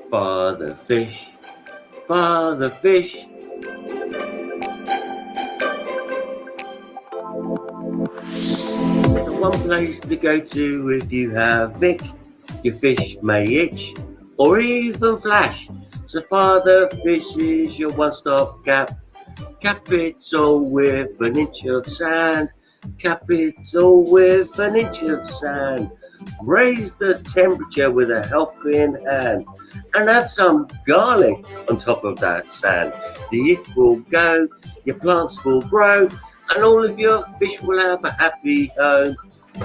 Father fish, father fish. The one place to go to if you have Vic, your fish may itch or even flash. So father fish is your one-stop cap. Cap it all with an inch of sand. Cap it all with an inch of sand. Raise the temperature with a helping hand. And add some garlic on top of that sand. The ick will go, your plants will grow, and all of your fish will have a happy home.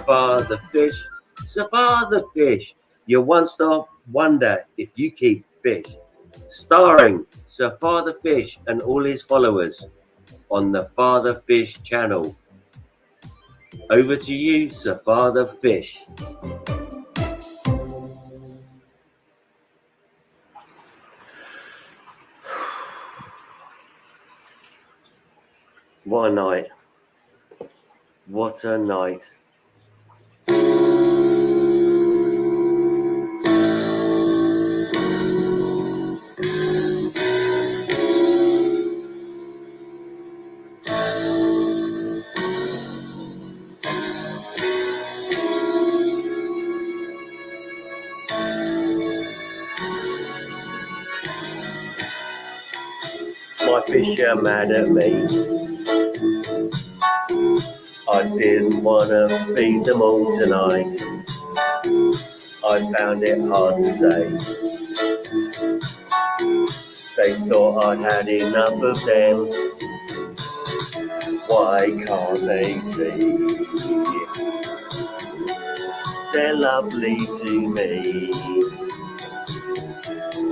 Father fish, so father fish, your one-stop wonder if you keep fish. Starring Sir Father Fish and all his followers on the Father Fish channel. Over to you, Sir Father Fish. What a night. What a night. My fish are mad at me. I didn't want to feed them all tonight. I found it hard to say. They thought I'd had enough of them. Why can't they see? They're lovely to me.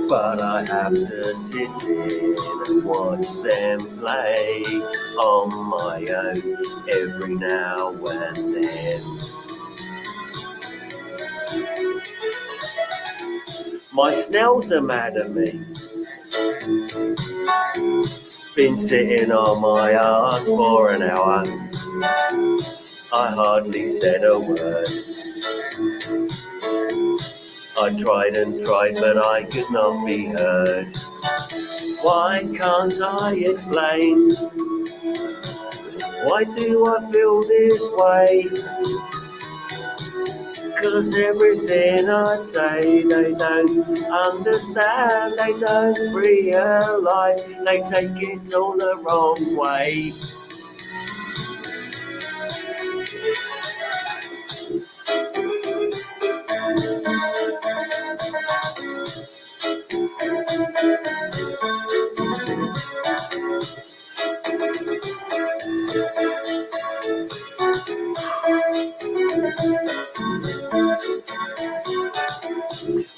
But I have to sit in and watch them play on my own every now and then. My snails are mad at me. Been sitting on my arse for an hour. I hardly said a word. I tried and tried, but I could not be heard. Why can't I explain? Why do I feel this way? 'Cause everything I say they don't understand, they don't realise, they take it all the wrong way.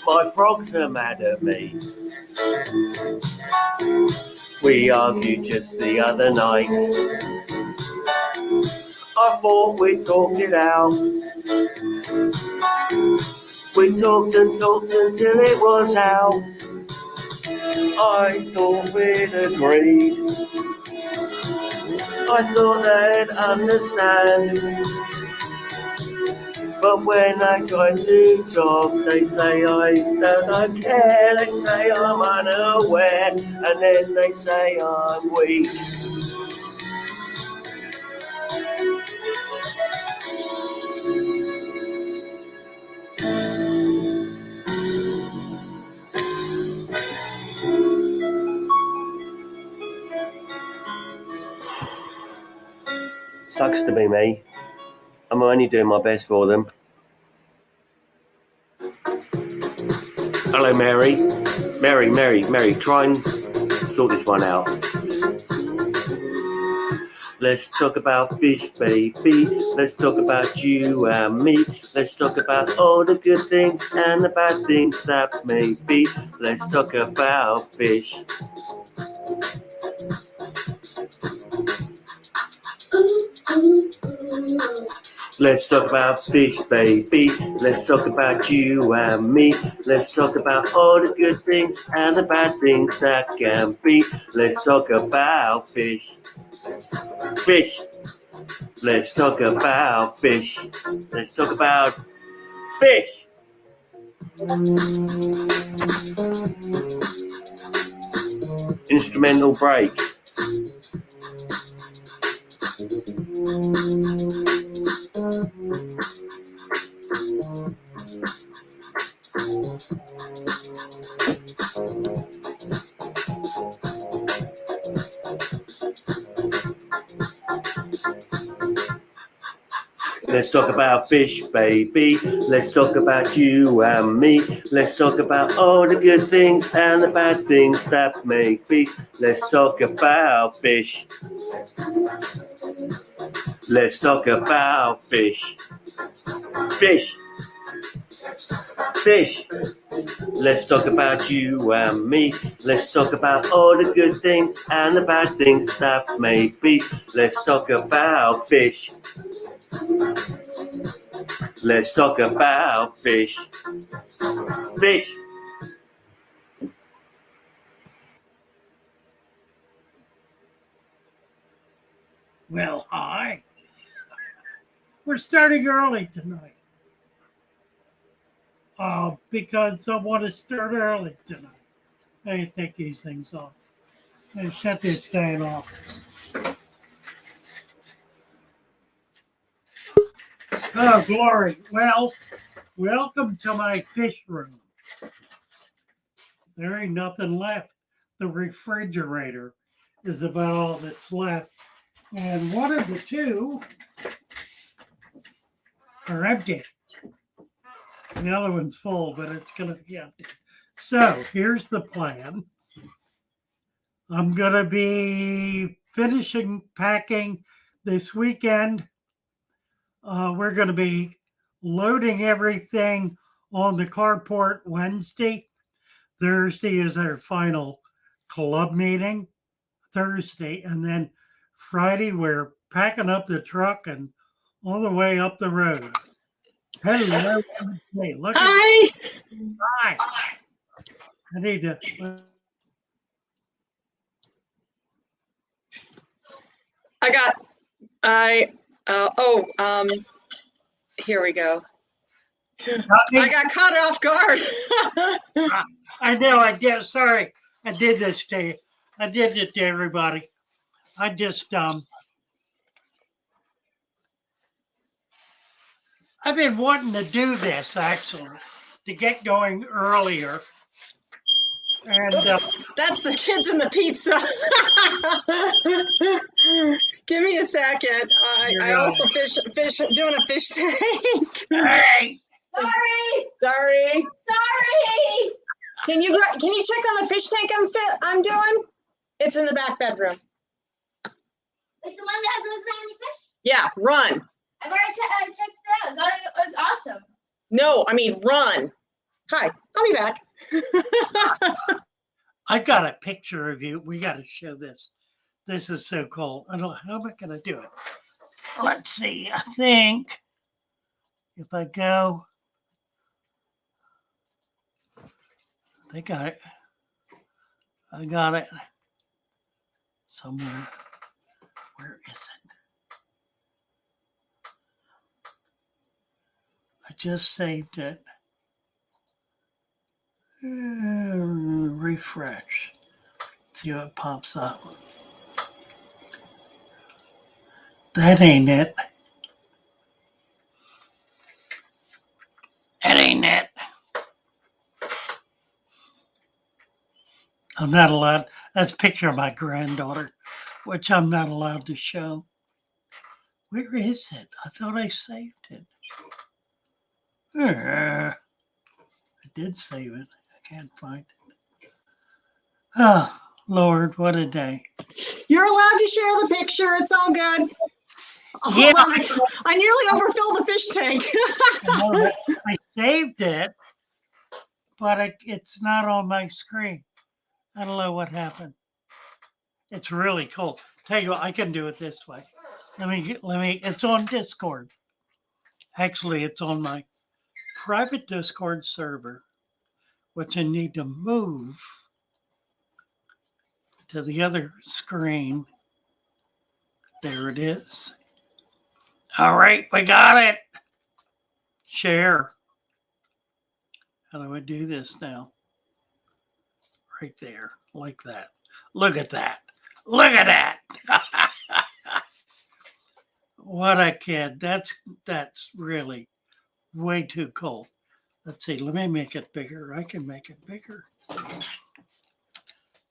My frogs are mad at me. We argued just the other night. I thought we'd talked it out. We talked and talked until it was out. I thought we'd agreed. I thought they'd understand. But when I try to talk, they say I don't care. They say I'm unaware, and then they say I'm weak. Sucks to be me. I'm only doing my best for them. Hello, Mary. Mary, try and sort this one out. Let's talk about fish, baby. Let's talk about you and me. Let's talk about all the good things and the bad things that may be. Let's talk about fish. Let's talk about fish, baby. Let's talk about you and me. Let's talk about all the good things and the bad things that can be. Let's talk about fish. Fish. Let's talk about fish. Let's talk about fish. Instrumental break. Let's talk about fish, baby. Let's talk about you and me. Let's talk about all the good things and the bad things that may be. Let's talk about fish. Let's talk about fish. Fish. Fish. Let's talk about you and me. Let's talk about all the good things and the bad things that may be. Let's talk about fish. Let's talk about fish. Fish. Well, hi. We're starting early tonight. Because I want to start early tonight. Let me take these things off. I'm gonna shut this thing off. Oh, glory. Well, welcome to my fish room. There ain't nothing left. The refrigerator is about all that's left. And one of the two are empty. The other one's full, but it's going to be empty. So here's the plan. I'm going to be finishing packing this weekend. We're going to be loading everything on the carport Wednesday. Thursday is our final club meeting. Thursday. And then Friday, we're packing up the truck and on the way up the road. Hello. Hey, look Hi. Hi. I need to. Here we go. I got caught off guard. I know I did. Sorry, I did this to you. I did it to everybody. I just I've been wanting to do this actually to get going earlier. And that's the kids and the pizza. Give me a second. I also fish doing a fish tank. Hey! Sorry. Can you check on the fish tank I'm doing? It's in the back bedroom. Like the one that doesn't have any fish? Yeah, run. I've already checked it out. It was awesome. No, I mean run. Hi, I'll be back. I got a picture of you. We got to show this. This is so cool. I don't know how am I going to do it. Let's see. I think if I go, I got it. I got it somewhere. Where is it? I just saved it. Refresh. See what pops up. That ain't it. That ain't it. I'm not allowed. That's a picture of my granddaughter, which I'm not allowed to show. Where is it? I thought I saved it. I did save it. I can't find it. Oh, Lord, what a day. You're allowed to share the picture. It's all good. Yeah, Hold on. I nearly overfilled the fish tank. I saved it, but it's not on my screen. I don't know what happened. It's really cool. Tell you what, I can do it this way. Let me, it's on Discord. Actually, it's on my private Discord server, which I need to move to the other screen. There it is. All right, we got it. Share. How do I do this now? Right there, like that. Look at that. Look at that. What a kid. That's really way too cool. Let's see. Let me make it bigger. I can make it bigger.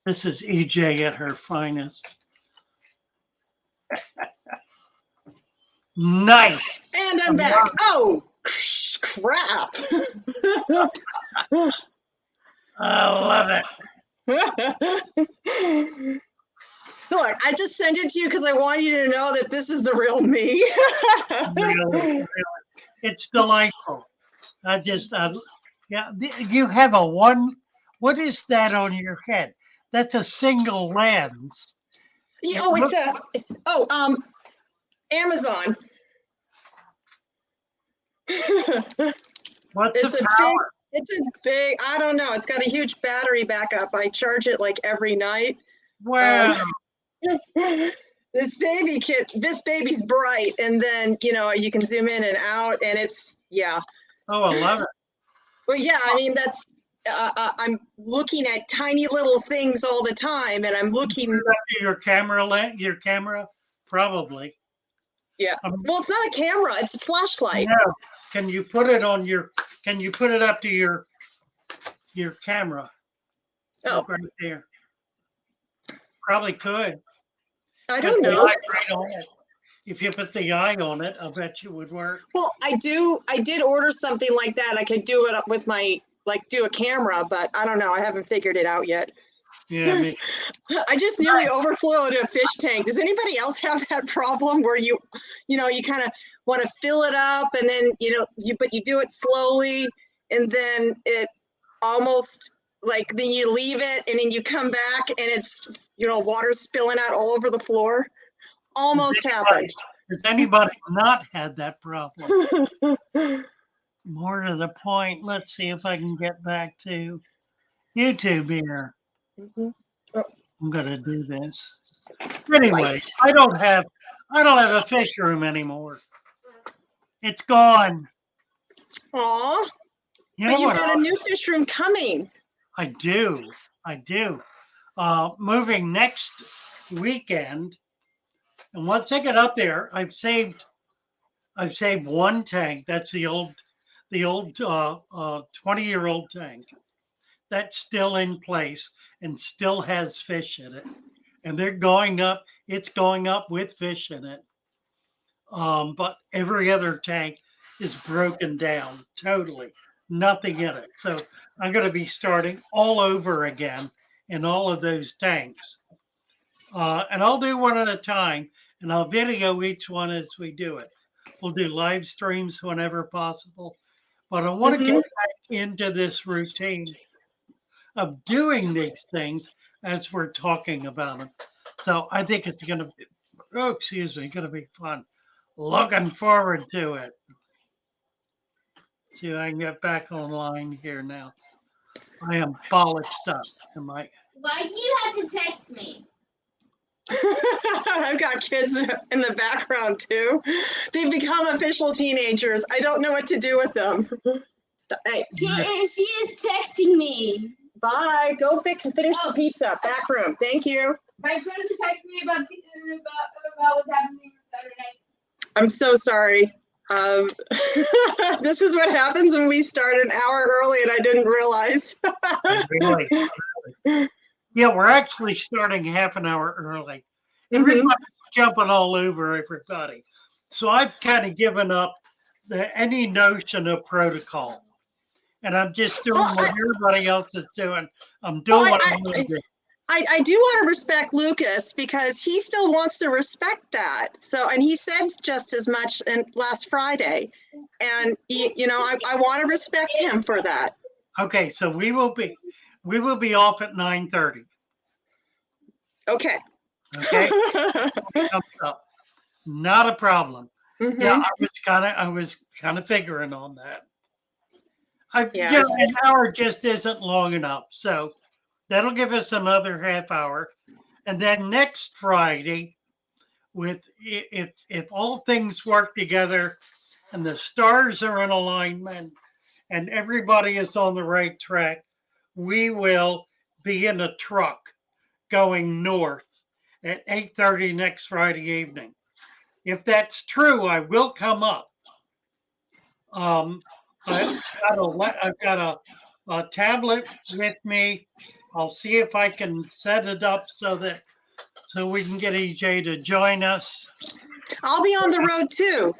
This is EJ at her finest. Nice. And I'm back. Oh, crap. I love it. Look, I just sent it to you because I want you to know that this is the real me. Really. It's delightful. Yeah, you have a one. What is that on your head? That's a single lens. Oh, Amazon. What's It's the a power? It's a big, I don't know. It's got a huge battery backup. I charge it like every night. Wow. This baby's bright, and then you can zoom in and out, and it's Oh, I love it. Well, yeah, I mean that's I'm looking at tiny little things all the time, and I'm looking. Put it up to your camera, probably. Yeah. Well, it's not a camera; it's a flashlight. No. Can you put it on your? Can you put it up to your camera? Oh, right there. Probably could. I don't Put the know. eye right on it. If you put the eye on it, I bet you would work. Well, I did order something like that. I could do it up with my do a camera, but I don't know. I haven't figured it out yet. Yeah, me. I just nearly overflowed a fish tank. Does anybody else have that problem where you kind of want to fill it up, and then but you do it slowly, and then it almost then you leave it, and then you come back, and it's water spilling out all over the floor. Almost happened. Has anybody not had that problem? More to the point, let's see if I can get back to YouTube here. I'm gonna do this. Anyway, Right. I don't have a fish room anymore. It's gone. Aw, You but know you've what? got a new fish room coming. I do. Moving next weekend, and once I get up there, I've saved one tank. That's the old 20-year-old tank that's still in place and still has fish in it, and they're going up. It's going up with fish in it. But every other tank is broken down totally, nothing in it. So I'm going to be starting all over again in all of those tanks. And I'll do one at a time, and I'll video each one as we do it. We'll do live streams whenever possible. But I want to get back into this routine of doing these things as we're talking about them. So I think it's going to be, going to be fun. Looking forward to it. See if I can get back online here now. I am bollocked up. Why do you have to text me? I've got kids in the background too. They've become official teenagers. I don't know what to do with them. Hey, She is texting me. bye. Go finish the pizza. Back room. Thank you. My friends are texting me about what's happening Saturday night. I'm so sorry. This is what happens when we start an hour early and I didn't realize. Really? Yeah, we're actually starting half an hour early. Everybody's jumping all over everybody. So I've kind of given up any notion of protocol. And I'm just doing what everybody else is doing. I'm doing what I'm going to do. I do want to respect Lucas because he still wants to respect that. So, and he said just as much last Friday. And, I want to respect him for that. Okay, so we will be off at 9:30. Okay. Okay. Comes up. Not a problem. Yeah, I was kind of figuring on that. An hour just isn't long enough. So that'll give us another half hour. And then next Friday, if all things work together and the stars are in alignment and everybody is on the right track, we will be in a truck going north at 8:30 next Friday evening. If that's true, I will come up. I've got a tablet with me. I'll see if I can set it up so we can get EJ to join us. I'll be on the road too.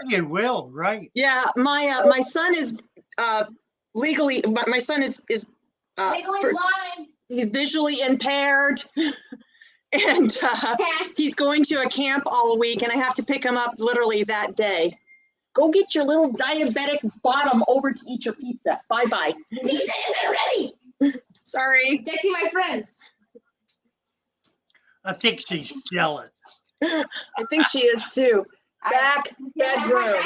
You will, right? Yeah, my son is legally. My son is Legally blind. he's visually impaired, and he's going to a camp all week, and I have to pick him up literally that day. Go get your little diabetic bottom over to eat your pizza. Bye bye. Pizza isn't ready. Sorry. Texting my friends. I think she's jealous. I think she is too. Back bedroom.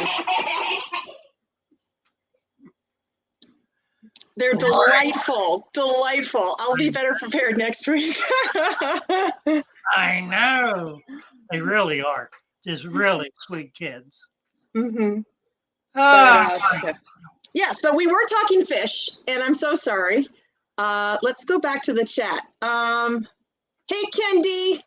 They're delightful, delightful. I'll be better prepared next week. I know. They really are. Just really sweet kids. Mm-hmm. Ah, Yes, but we were talking fish, and I'm so sorry. Let's go back to the chat. Hey, Kendi.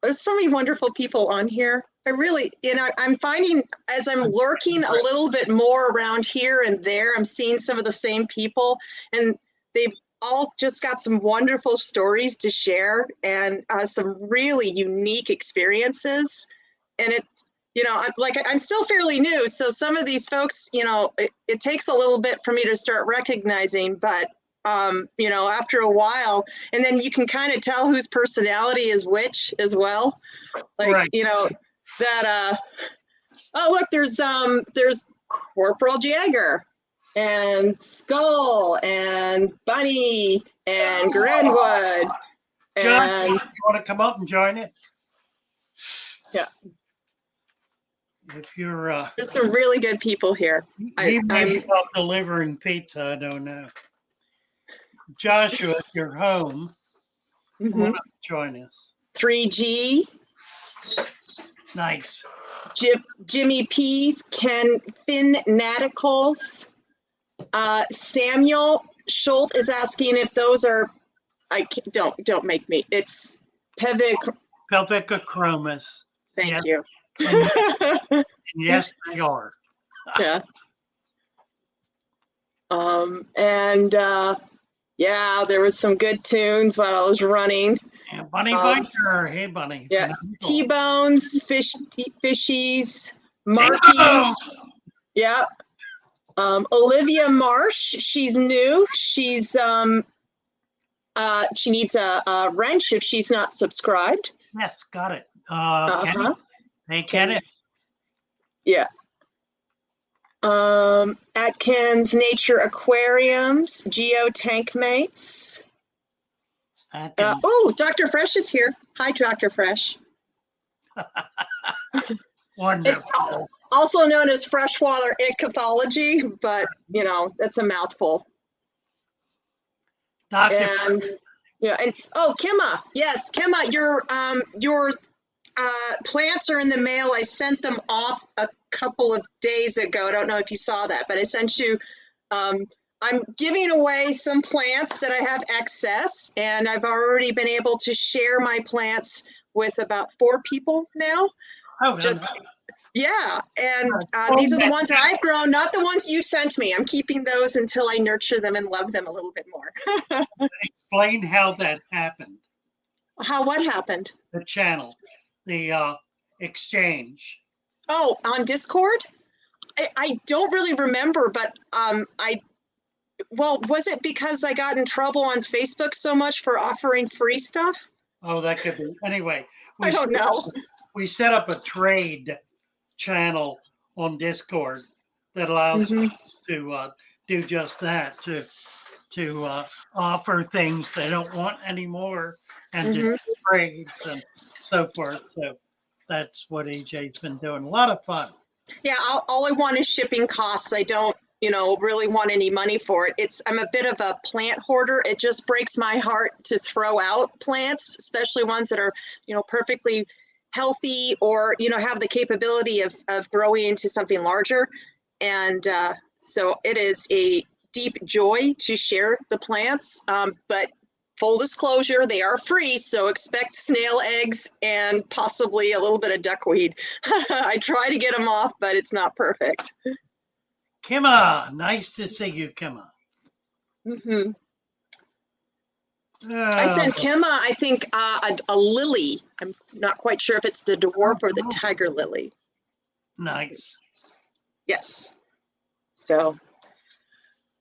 There's so many wonderful people on here. I'm finding as I'm lurking a little bit more around here and there, I'm seeing some of the same people, and they've all just got some wonderful stories to share and some really unique experiences. And I'm still fairly new, so some of these folks, it takes a little bit for me to start recognizing, but after a while, and then you can kind of tell whose personality is which as well. Right. Oh look, there's Corporal Jagger and Skull and Bunny and Grenwood. John, And you want to come up and join us? yeah. If you're There's some really good people here. he may be out delivering pizza, I don't know. Joshua, if you're home, come on up and join us. 3G, Nice. Jimmy P's, Ken Finn Naticles, Samuel Schultz is asking if those are. Don't make me. It's Pelvicochromis. Thank Yes. you. Yes, they are. Yeah. There was some good tunes while I was running. And Bunny Biker. Hey, Bunny. Yeah. Phenomenal. T-Bones, Fishies, Marky. T-Bone! Yeah. Olivia Marsh, she's new. She's she needs a wrench if she's not subscribed. Yes, got it. Kenny. Hey, Kenneth. Yeah. Atkins Nature Aquariums, Geo Tank Mates. Dr. Fresh is here. Hi, Dr. Fresh. Wonderful. Also known as freshwater ichthyology, but that's a mouthful. Dr. Kimma, yes, Kimma, your plants are in the mail. I sent them off a couple of days ago. I don't know if you saw that, but I sent you. I'm giving away some plants that I have excess, and I've already been able to share my plants with about 4 people now. Oh, Yeah, and these are the ones I've grown, not the ones you sent me. I'm keeping those until I nurture them and love them a little bit more. Explain how that happened. What happened? The channel, the exchange. Oh, on Discord? I don't really remember, but was it because I got in trouble on Facebook so much for offering free stuff? Oh, that could be. Anyway, I don't know. We set up a trade channel on Discord that allows you to do just that, to offer things they don't want anymore and to do trades and so forth. So that's what EJ's been doing. A lot of fun. Yeah, all I want is shipping costs. I don't, really want any money for it. I'm a bit of a plant hoarder. It just breaks my heart to throw out plants, especially ones that are, perfectly healthy or, have the capability of growing into something larger. And So it is a deep joy to share the plants, but full disclosure, they are free, so expect snail eggs and possibly a little bit of duckweed. I try to get them off, but it's not perfect. Kimma, nice to see you, Kimma. Mm-hmm. I sent Kimma, I think, a lily. I'm not quite sure if it's the dwarf or the tiger lily. Nice. Yes. So,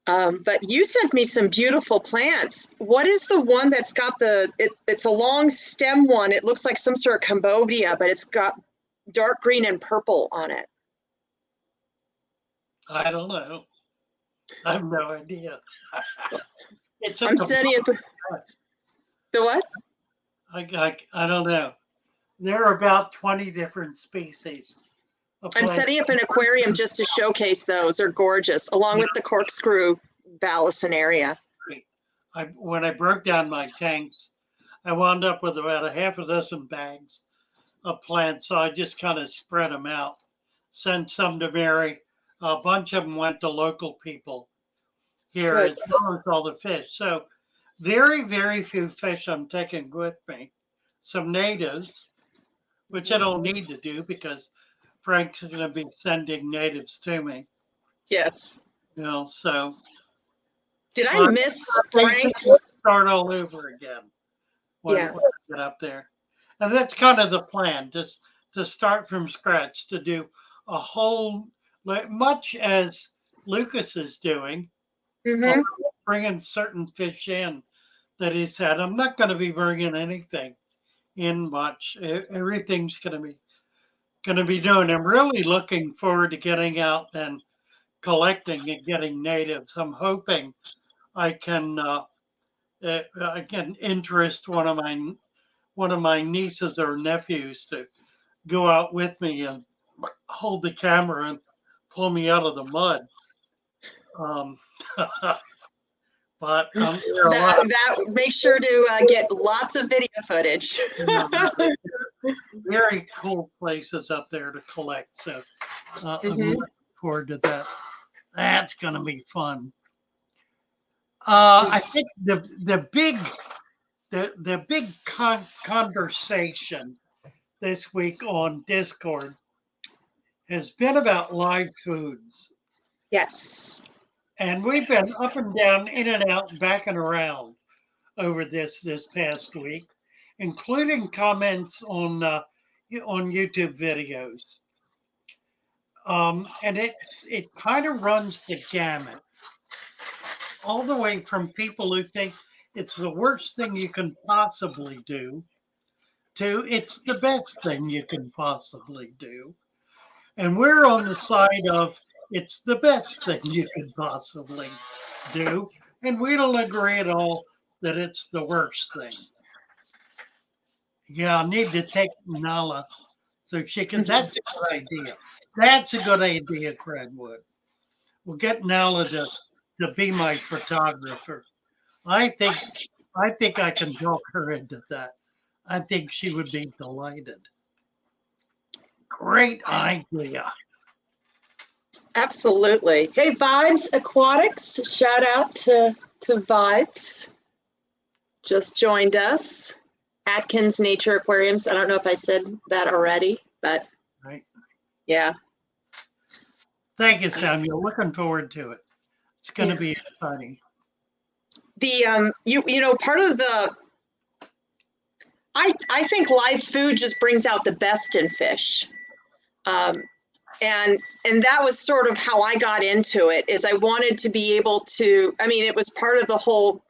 but you sent me some beautiful plants. What is the one that's got it's a long stem one. It looks like some sort of Cambodia, but it's got dark green and purple on it. I don't know. I have no idea. I'm sending it. The what? I don't know. There are about 20 different species. I'm setting up an aquarium just to showcase those. They're gorgeous, along with the corkscrew Balacenaria. When I broke down my tanks, I wound up with about a half a dozen bags of plants, so I just kind of spread them out. Sent some to Mary. A bunch of them went to local people here, as well as all the fish. So very, very few fish I'm taking with me. Some natives, which I don't need to do because Frank's going to be sending natives to me. Yes. You know, so. Did I miss Frank? Start all over again when we get up there. And that's kind of the plan, just to start from scratch, to do a whole, much as Lucas is doing, bringing certain fish in that he's had. I'm not going to be bringing anything in much. Everything's going to be doing. I'm really looking forward to getting out and collecting and getting natives. I'm hoping I can interest one of my nieces or nephews to go out with me and hold the camera and pull me out of the mud. But that make sure to get lots of video footage. Very cool places up there to collect. So I'm looking forward to that. That's going to be fun. I think the big conversation this week on Discord has been about live foods. Yes. And we've been up and down, in and out, back and around over this past week, including comments on YouTube videos. And it kind of runs the gamut, all the way from people who think it's the worst thing you can possibly do to it's the best thing you can possibly do. And we're on the side of it's the best thing you can possibly do. And we don't agree at all that it's the worst thing. Yeah, I need to take Nala so she can. That's a good idea. That's a good idea, Credwood. We'll get Nala to be my photographer. I think I can talk her into that. I think she would be delighted. Great idea. Absolutely. Hey, Vibes Aquatics, shout out to Vibes. Just joined us. Atkins Nature Aquariums. I don't know if I said that already, but right. Yeah. Thank you, Samuel. Looking forward to it. It's going to be exciting. The you know, part of the I think live food just brings out the best in fish. And that was sort of how I got into it, is I wanted to be able to, I mean, it was part of the whole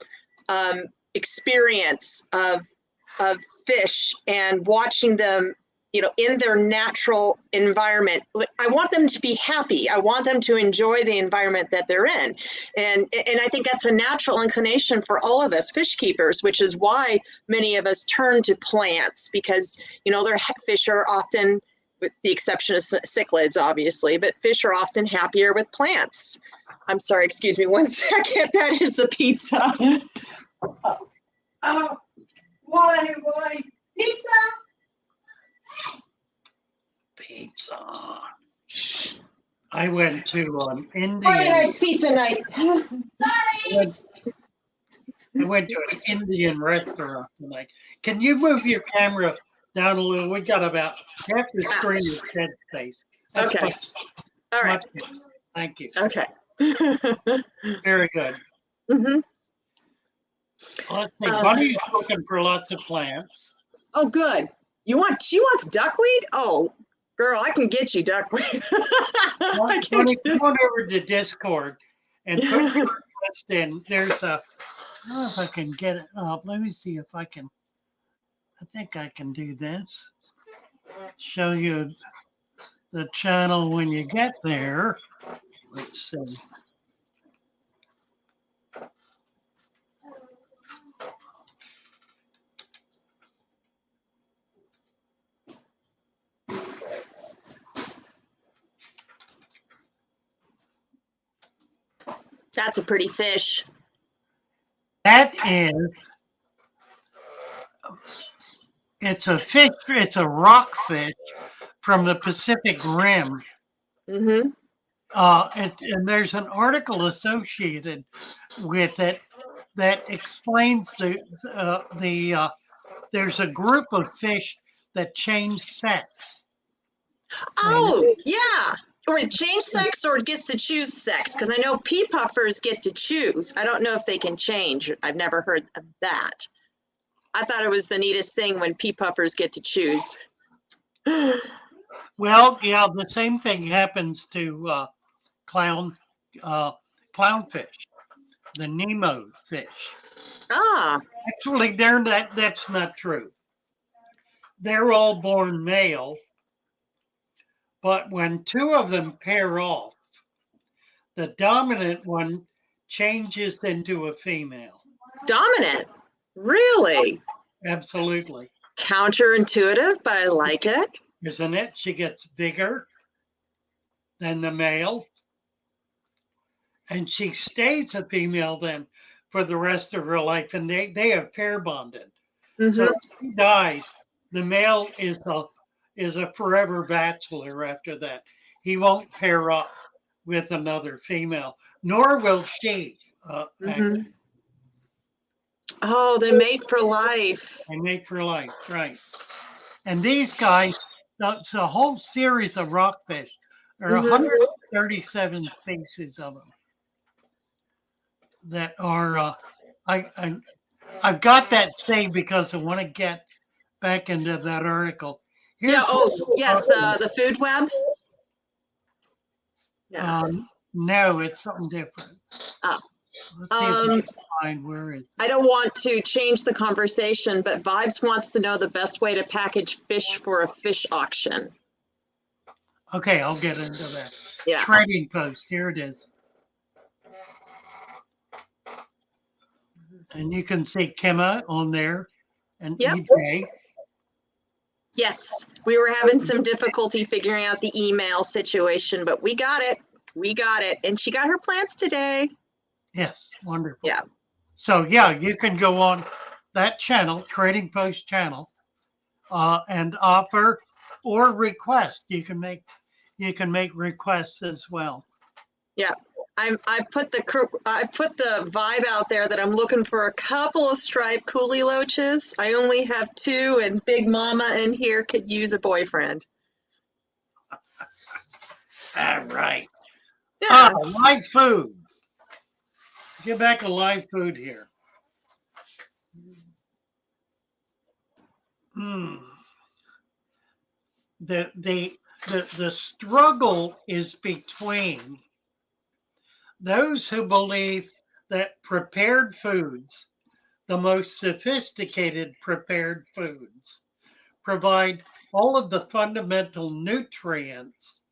experience of fish and watching them, you know, in their natural environment. I want them to be happy. I want them to enjoy the environment that they're in. And I think that's a natural inclination for all of us fish keepers, which is why many of us turn to plants, because, you know, their fish are often, with the exception of cichlids, obviously, but fish are often happier with plants. I'm sorry, excuse me 1 second. That is a pizza. Oh, boy, pizza. Pizza. I went to Friday Indian. night's pizza night. Sorry. I went to an Indian restaurant tonight. Can you move your camera down a little? We got about half the screen is dead space. That's Okay. All right. much better. Thank you. Okay. Very good. Mhm. Let's see. Bunny's looking for lots of plants. Oh, good. She wants duckweed? Oh, girl, I can get you duckweed. I can Bunny, get- come on over to Discord and put your request in. There's a, I don't know if I can get it up. Let me see if I can. I think I can do this. Show you the channel when you get there. Let's see. That's a pretty fish. That is, it's a fish, it's a rockfish from the Pacific Rim. Mm-hmm. And there's an article associated with it that explains there's a group of fish that change sex. Oh, yeah. Or it change sex or it gets to choose sex. Because I know pea puffers get to choose. I don't know if they can change. I've never heard of that. I thought it was the neatest thing when pea puffers get to choose. Well, yeah, the same thing happens to clownfish, the Nemo fish. Ah, Actually, that's not true. They're all born male, but when two of them pair off, the dominant one changes into a female. dominant. Really? Absolutely. Counterintuitive, but I like it. Isn't it? She gets bigger than the male, and she stays a female then for the rest of her life, and they have pair bonded. Mhm. So if she dies, the male is a forever bachelor after that. He won't pair up with another female, nor will she. Mhm. Oh, they mate for life. They mate for life, right? And these guys, it's a whole series of rockfish. There are Mhm. 137 species of them that are. I've got that saved because I want to get back into that article. Here's Yeah. Oh, what- yes. The food web. Yeah. No, it's something different. Oh. Let's see if we can find where is it. I don't want to change the conversation, but Vibes wants to know the best way to package fish for a fish auction. Okay, I'll get into that. Yeah. Trading post. Here it is. And you can see Kemma on there and Yep. EJ. Yes, we were having some difficulty figuring out the email situation, but we got it. We got it. And she got her plants today. Yes, wonderful. Yeah. So yeah, you can go on that channel, Trading Post channel, and offer or request. You can make requests as well. Yeah. I put the vibe out there that I'm looking for a couple of striped coolie loaches. I only have 2, and Big Mama in here could use a boyfriend. All right. Yeah. Live food. Get back to live food here. The struggle is between those who believe that prepared foods, the most sophisticated prepared foods, provide all of the fundamental nutrients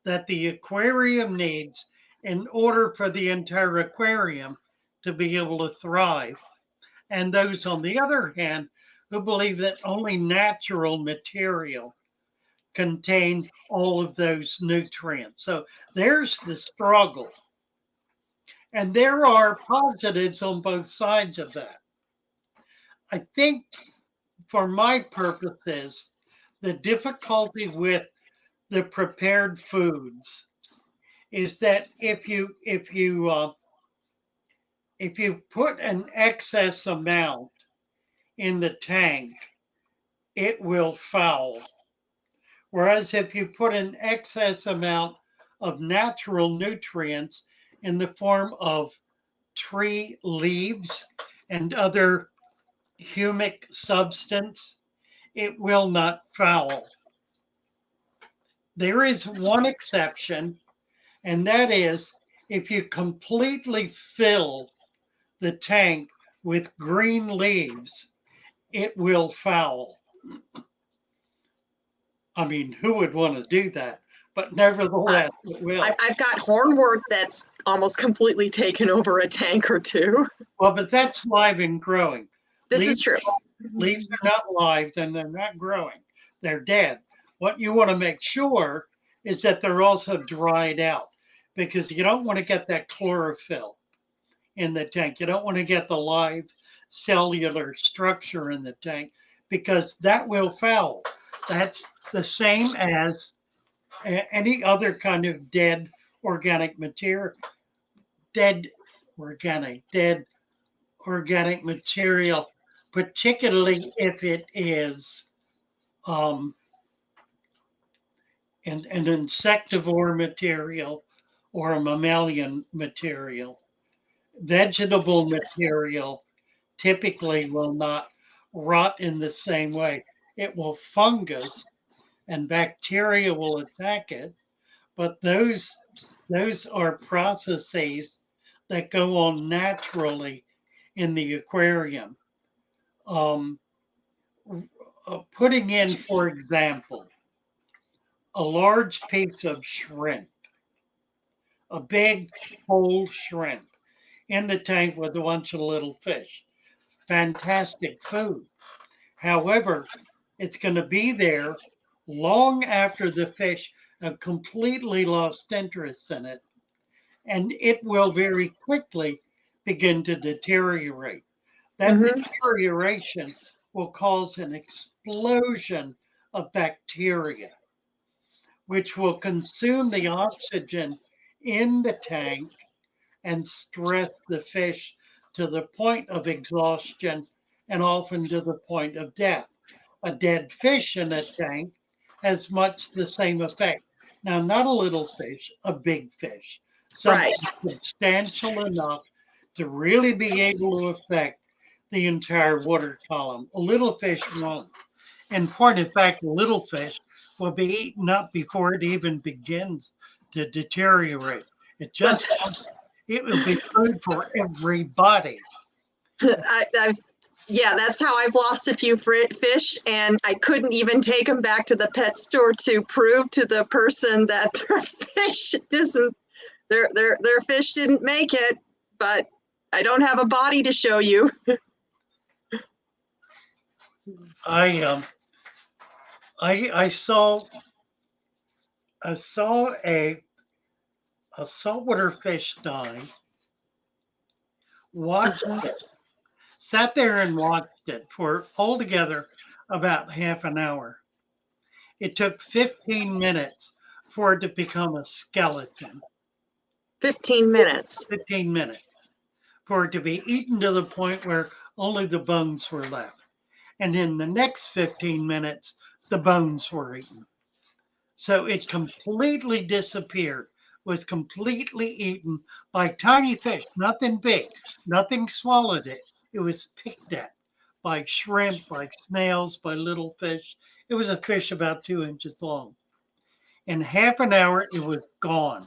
that the aquarium needs in order for the entire aquarium to be able to thrive. And those, on the other hand, who believe that only natural material contain all of those nutrients. So there's the struggle. And there are positives on both sides of that. I think for my purposes, the difficulty with the prepared foods is that if you put an excess amount in the tank, it will foul. Whereas if you put an excess amount of natural nutrients in the form of tree leaves and other humic substance, it will not foul. There is one exception, and that is if you completely fill the tank with green leaves, it will foul. I mean, who would want to do that? But nevertheless, it will. I've got hornwort that's almost completely taken over a tank or two. Well, but that's live and growing. This is true. Leaves are not live, then they're not growing. They're dead. What you want to make sure is that they're also dried out, because you don't want to get that chlorophyll in the tank. You don't want to get the live cellular structure in the tank, because that will foul. That's the same as any other kind of dead organic material, dead organic material, particularly if it is an insectivore material or a mammalian material. Vegetable material typically will not rot in the same way. It will fungus and bacteria will attack it, but those are processes that go on naturally in the aquarium. Putting in, for example, a large piece of shrimp, a big whole shrimp in the tank with a bunch of little fish. Fantastic food. However, it's going to be there long after the fish have completely lost interest in it, and it will very quickly begin to deteriorate. That deterioration will cause an explosion of bacteria, which will consume the oxygen in the tank and stress the fish to the point of exhaustion and often to the point of death. A dead fish in a tank has much the same effect. Now, not a little fish, a big fish, something substantial enough to really be able to affect the entire water column. A little fish won't. In point of fact, a little fish will be eaten up before it even begins to deteriorate. It will be food for everybody. Yeah, that's how I've lost a few fish, and I couldn't even take them back to the pet store to prove to the person that their fish didn't make it. But I don't have a body to show you. I saw a saltwater fish die. Watched it. Sat there and watched it for altogether about half an hour. It took 15 minutes for it to become a skeleton. 15 minutes. 15 minutes for it to be eaten to the point where only the bones were left. And in the next 15 minutes, the bones were eaten. So it completely disappeared, was completely eaten by tiny fish, nothing big, nothing swallowed it. It was picked at by shrimp, by snails, by little fish. It was a fish about 2 inches long. In half an hour, it was gone.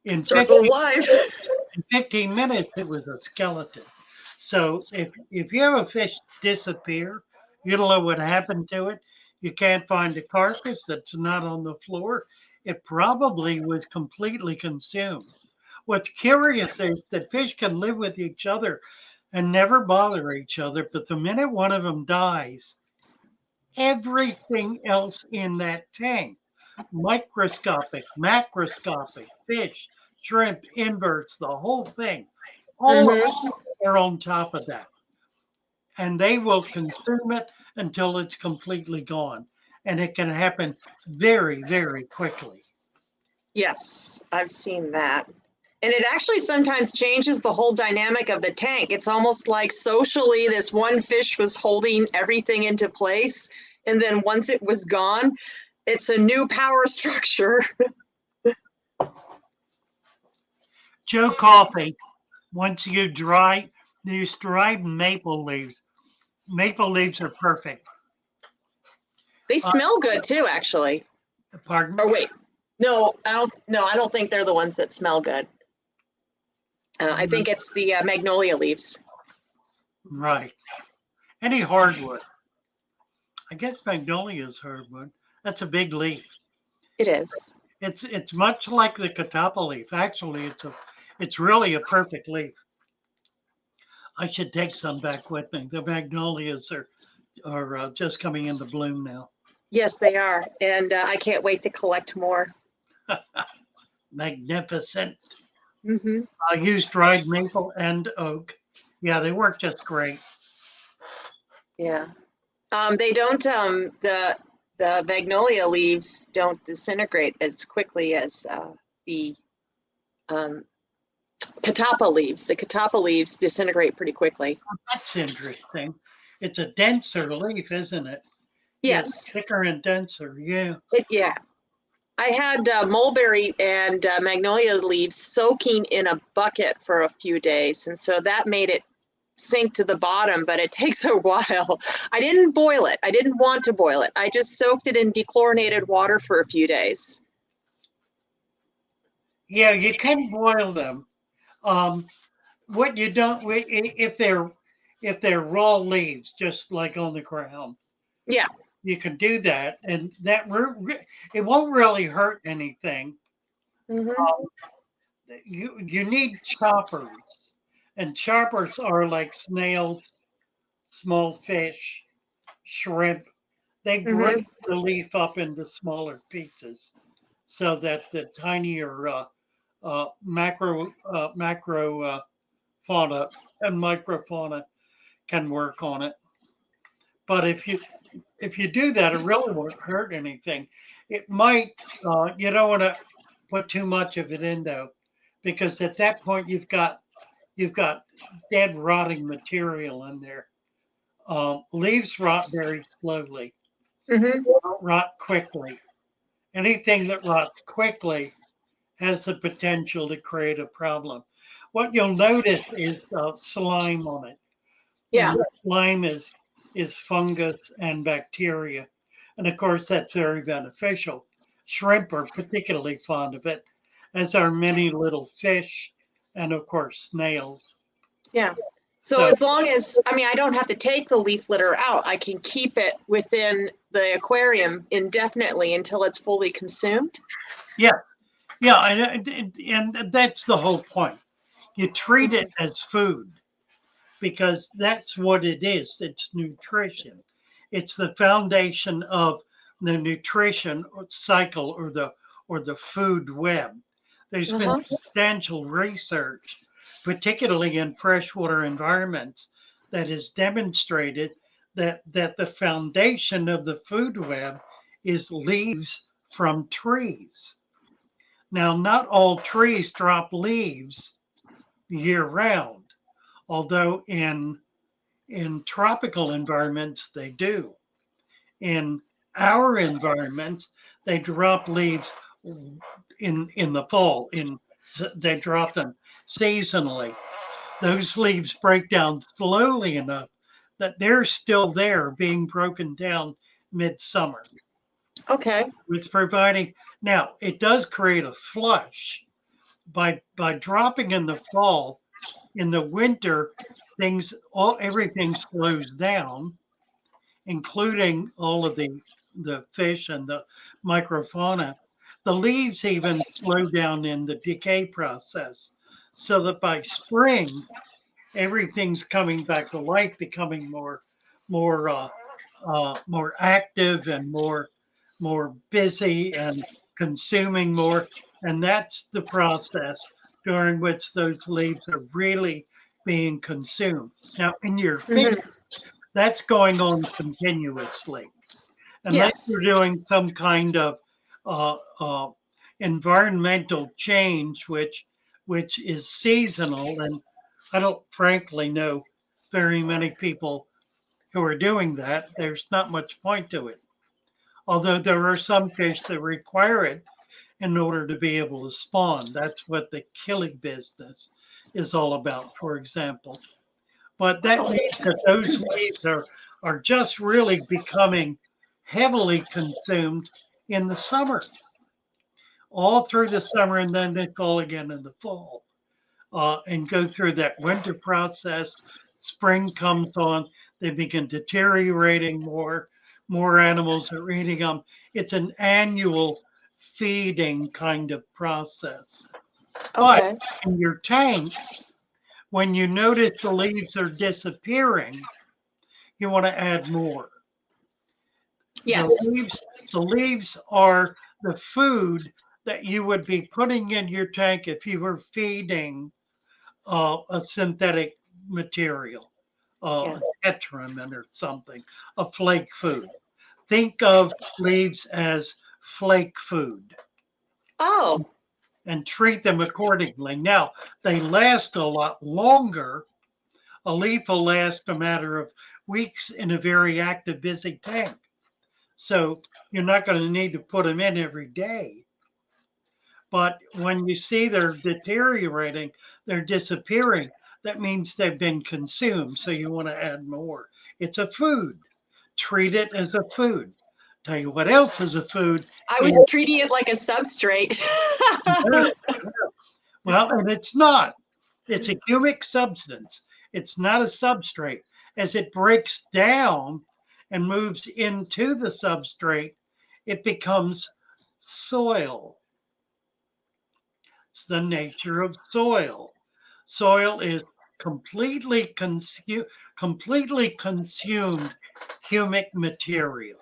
In 15 minutes, it was a skeleton. So if you have a fish disappear, you don't know what happened to it. You can't find a carcass that's not on the floor. It probably was completely consumed. What's curious is that fish can live with each other and never bother each other, but the minute one of them dies, everything else in that tank, microscopic, macroscopic, fish, shrimp, inverts, the whole thing, all of them are on top of that. And they will consume it until it's completely gone. and it can happen very, very quickly. Yes, I've seen that. And it actually sometimes changes the whole dynamic of the tank. It's almost like socially, this one fish was holding everything into place. And then once it was gone, it's a new power structure. Joe Coffey, once you use dried maple leaves. Maple leaves are perfect. They smell good too, actually. Pardon? Or wait, no, I don't think they're the ones that smell good. I think it's the magnolia leaves. Right. Any hardwood. I guess magnolia is hardwood. That's a big leaf. It is. It's much like the catappa leaf. Actually, it's really a perfect leaf. I should take some back with me. The magnolias are just coming into bloom now. Yes, they are. And I can't wait to collect more. Magnificent. Mm-hmm. I use dried maple and oak. Yeah, they work just great. Yeah. They don't, the magnolia leaves don't disintegrate as quickly as the catappa leaves. The catappa leaves disintegrate pretty quickly. That's interesting. It's a denser leaf, isn't it? Yes. Thicker and denser, yeah. Yeah. I had mulberry and magnolia leaves soaking in a bucket for a few days. And so that made it sink to the bottom, but it takes a while. I didn't boil it. I didn't want to boil it. I just soaked it in dechlorinated water for a few days. Yeah, you can boil them. What you don't, if they're raw leaves, just like on the ground. Yeah. You can do that, and it won't really hurt anything. Mm-hmm. You need choppers, and choppers are like snails, small fish, shrimp. They break the leaf up into smaller pieces so that the tinier macro fauna and microfauna can work on it. But if you do that, it really won't hurt anything. It might you don't want to put too much of it in though, because at that point you've got dead rotting material in there. Leaves rot very slowly. Mm-hmm. Rot quickly. Anything that rots quickly has the potential to create a problem. What you'll notice is slime on it. Yeah. And slime is fungus and bacteria. And of course, that's very beneficial. Shrimp are particularly fond of it, as are many little fish and, of course, snails. Yeah. So as long as, I don't have to take the leaf litter out, I can keep it within the aquarium indefinitely until it's fully consumed. Yeah. Yeah. And that's the whole point. You treat it as food because that's what it is. It's nutrition. It's the foundation of the nutrition cycle or the food web. There's been substantial research, particularly in freshwater environments, that has demonstrated that the foundation of the food web is leaves from trees. Now, not all trees drop leaves year round, although in tropical environments they do. In our environment, they drop leaves in the fall. They drop them seasonally. Those leaves break down slowly enough that they're still there, being broken down midsummer. Okay. It's providing now it does create a flush by dropping in the fall. In the winter, everything slows down, including all of the fish and the microfauna. The leaves even slow down in the decay process, so that by spring, everything's coming back to life, becoming more active and more busy and consuming more. And that's the process during which those leaves are really being consumed. Now, in your fish, that's going on continuously. unless Yes. you're doing some kind of uh, uh, environmental change, which is seasonal. And I don't frankly know very many people who are doing that. There's not much point to it. Although there are some fish that require it in order to be able to spawn. That's what the killing business is all about, for example. But that means that those leaves are just really becoming heavily consumed in the summer, all through the summer, and then they fall again in the fall and go through that winter process. Spring comes on, they begin deteriorating more. More animals are eating them. It's an annual feeding kind of process. But Okay. in your tank, when you notice the leaves are disappearing, you want to add more. The Yes. leaves, the leaves are the food that you would be putting in your tank if you were feeding a synthetic material, Yeah. a tetramin or something, a flake food. Think of leaves as flake food Oh, and treat them accordingly. Now, they last a lot longer. A leaf will last a matter of weeks in a very active, busy tank. So you're not going to need to put them in every day. But when you see they're deteriorating, they're disappearing, that means they've been consumed. So you want to add more. It's a food. Treat it as a food. Tell you what else is a food. I was treating it like a substrate. Well, and it's not. It's a humic substance. It's not a substrate. As it breaks down and moves into the substrate, it becomes soil. It's the nature of soil. Soil is completely consumed humic material.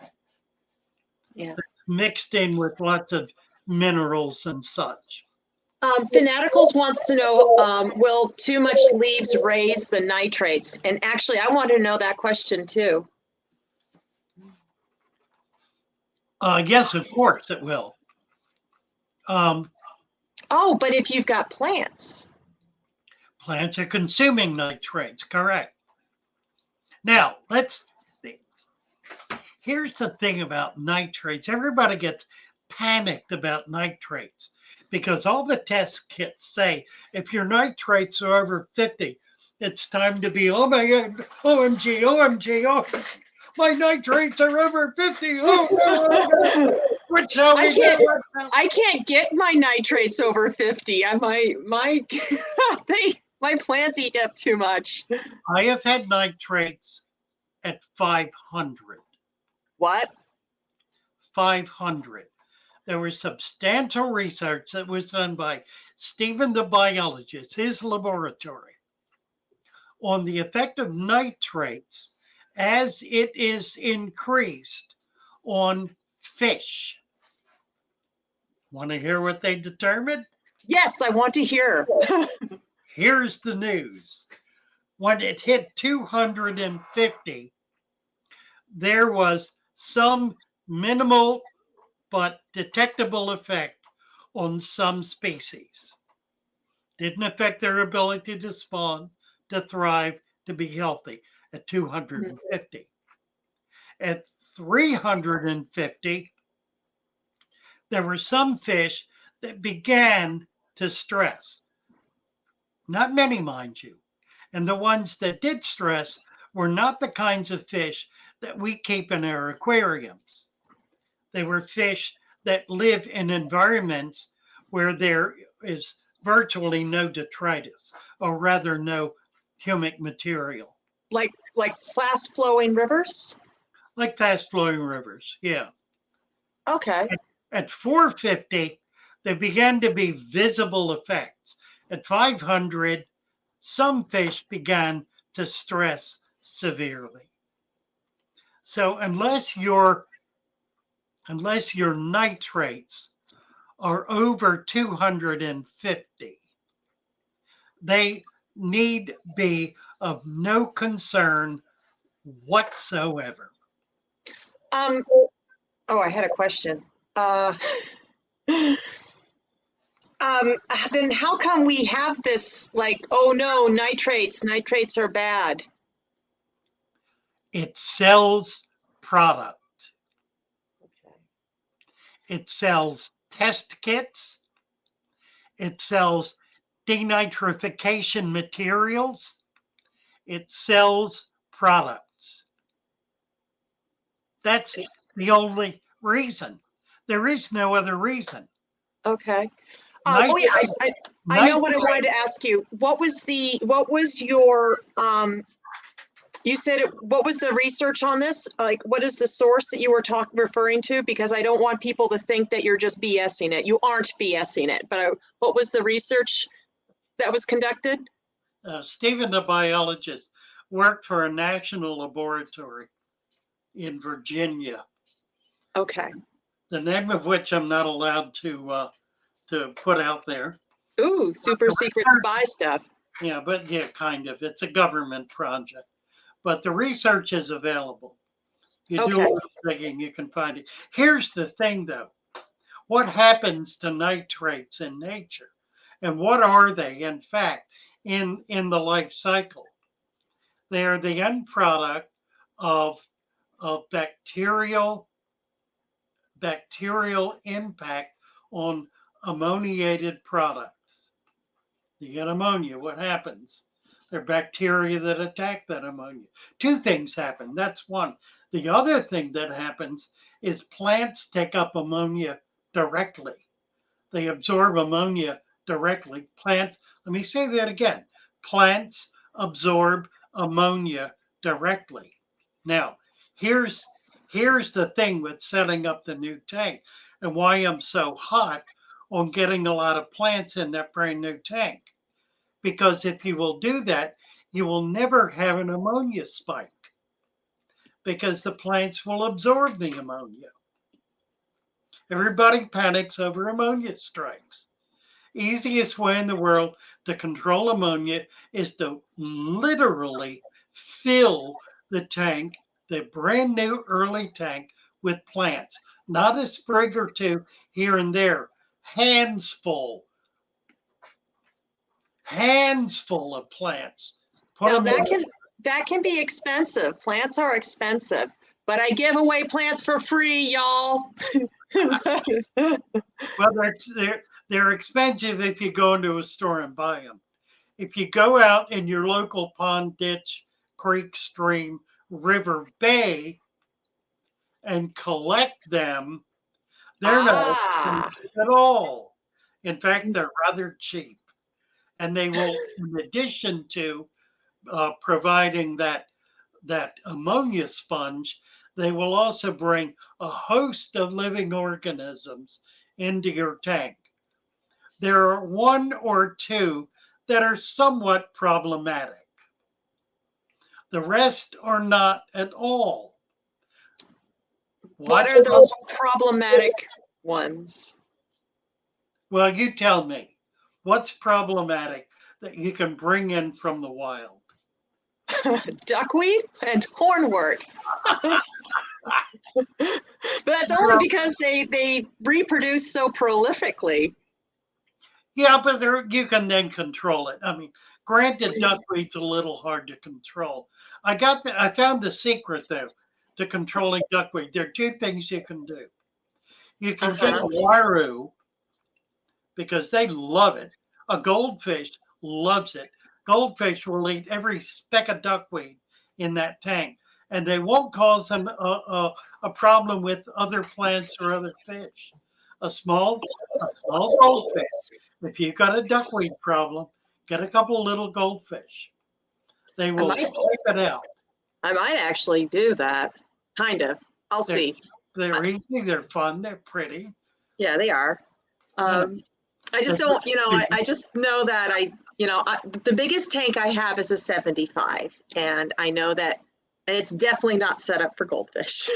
Yeah. Mixed in with lots of minerals and such. Fanaticals wants to know, will too much leaves raise the nitrates? And actually, I want to know that question too. Yes, of course it will. Oh, but if you've got plants. Plants are consuming nitrates, correct. Now, let's see. Here's the thing about nitrates. Everybody gets panicked about nitrates because all the test kits say if your nitrates are over 50, it's time to be, oh my God, OMG, OMG, OMG. My nitrates are over 50. Oh, what shall we do? I can't get my nitrates over 50. My plants eat up too much. I have had nitrates at 500. What? 500. There was substantial research that was done by Stephen the biologist, his laboratory, on the effect of nitrates as it is increased on fish. Want to hear what they determined? Yes, I want to hear. Here's the news. When it hit 250, there was some minimal but detectable effect on some species. Didn't affect their ability to spawn, to thrive, to be healthy at 250. At 350, there were some fish that began to stress. Not many, mind you. And the ones that did stress were not the kinds of fish that we keep in our aquariums. They were fish that live in environments where there is virtually no detritus, or rather no humic material. Like fast flowing rivers? Like fast flowing rivers, yeah. Okay. At 450, there began to be visible effects. At 500, some fish began to stress severely. So unless your nitrates are over 250, they need be of no concern whatsoever. Oh, I had a question. Then how come we have this like, oh no, nitrates are bad? It sells product. Okay. It sells test kits. It sells denitrification materials. It sells products. That's the only reason. There is no other reason. Okay. Oh yeah, I know what I wanted to ask you. What was your you said what was the research on this? Like, what is the source that you were referring to? Because I don't want people to think that you're just BSing it. You aren't BSing it, but what was the research that was conducted? Stephen, the biologist, worked for a national laboratory in Virginia. Okay. The name of which I'm not allowed to put out there. Ooh, super secret spy stuff. Yeah, but yeah, kind of. It's a government project. But the research is available. You do a little digging, you can find it. Here's the thing, though. What happens to nitrates in nature? And what are they, in fact, in the life cycle? They are the end product of bacterial impact on ammoniated products. You get ammonia, what happens? There are bacteria that attack that ammonia. Two things happen. That's one. The other thing that happens is plants take up ammonia directly. They absorb ammonia directly. Plants, let me say that again. Plants absorb ammonia directly. Now, here's the thing with setting up the new tank and why I'm so hot on getting a lot of plants in that brand new tank. Because if you will do that, you will never have an ammonia spike because the plants will absorb the ammonia. Everybody panics over ammonia strikes. Easiest way in the world to control ammonia is to literally fill the tank, the brand new early tank, with plants. Not a sprig or two here and there. Hands full of plants. Now that can be expensive. Plants are expensive, but I give away plants for free, y'all. Well, they're expensive if you go into a store and buy them. If you go out in your local pond, ditch, creek, stream, river, bay, and collect them, they're not expensive at all. In fact, they're rather cheap. And they will, in addition to providing that ammonia sponge, they will also bring a host of living organisms into your tank. There are one or two that are somewhat problematic. The rest are not at all. What are those problematic ones? Well, you tell me. What's problematic that you can bring in from the wild? Duckweed and hornwort. But that's only because they reproduce so prolifically. Yeah, but you can then control it. I mean, granted, duckweed's a little hard to control. I found the secret though to controlling duckweed. There are two things you can do. You can get a waru because they love it. A goldfish loves it. Goldfish will eat every speck of duckweed in that tank, and they won't cause a problem with other plants or other fish. A small goldfish. If you've got a duckweed problem, get a couple little goldfish. They will wipe it out. I might actually do that. Kind of. I'll see. They're easy. They're fun. They're pretty. Yeah, they are. I just don't, I just know that the biggest tank I have is a 75, and I know that it's definitely not set up for goldfish.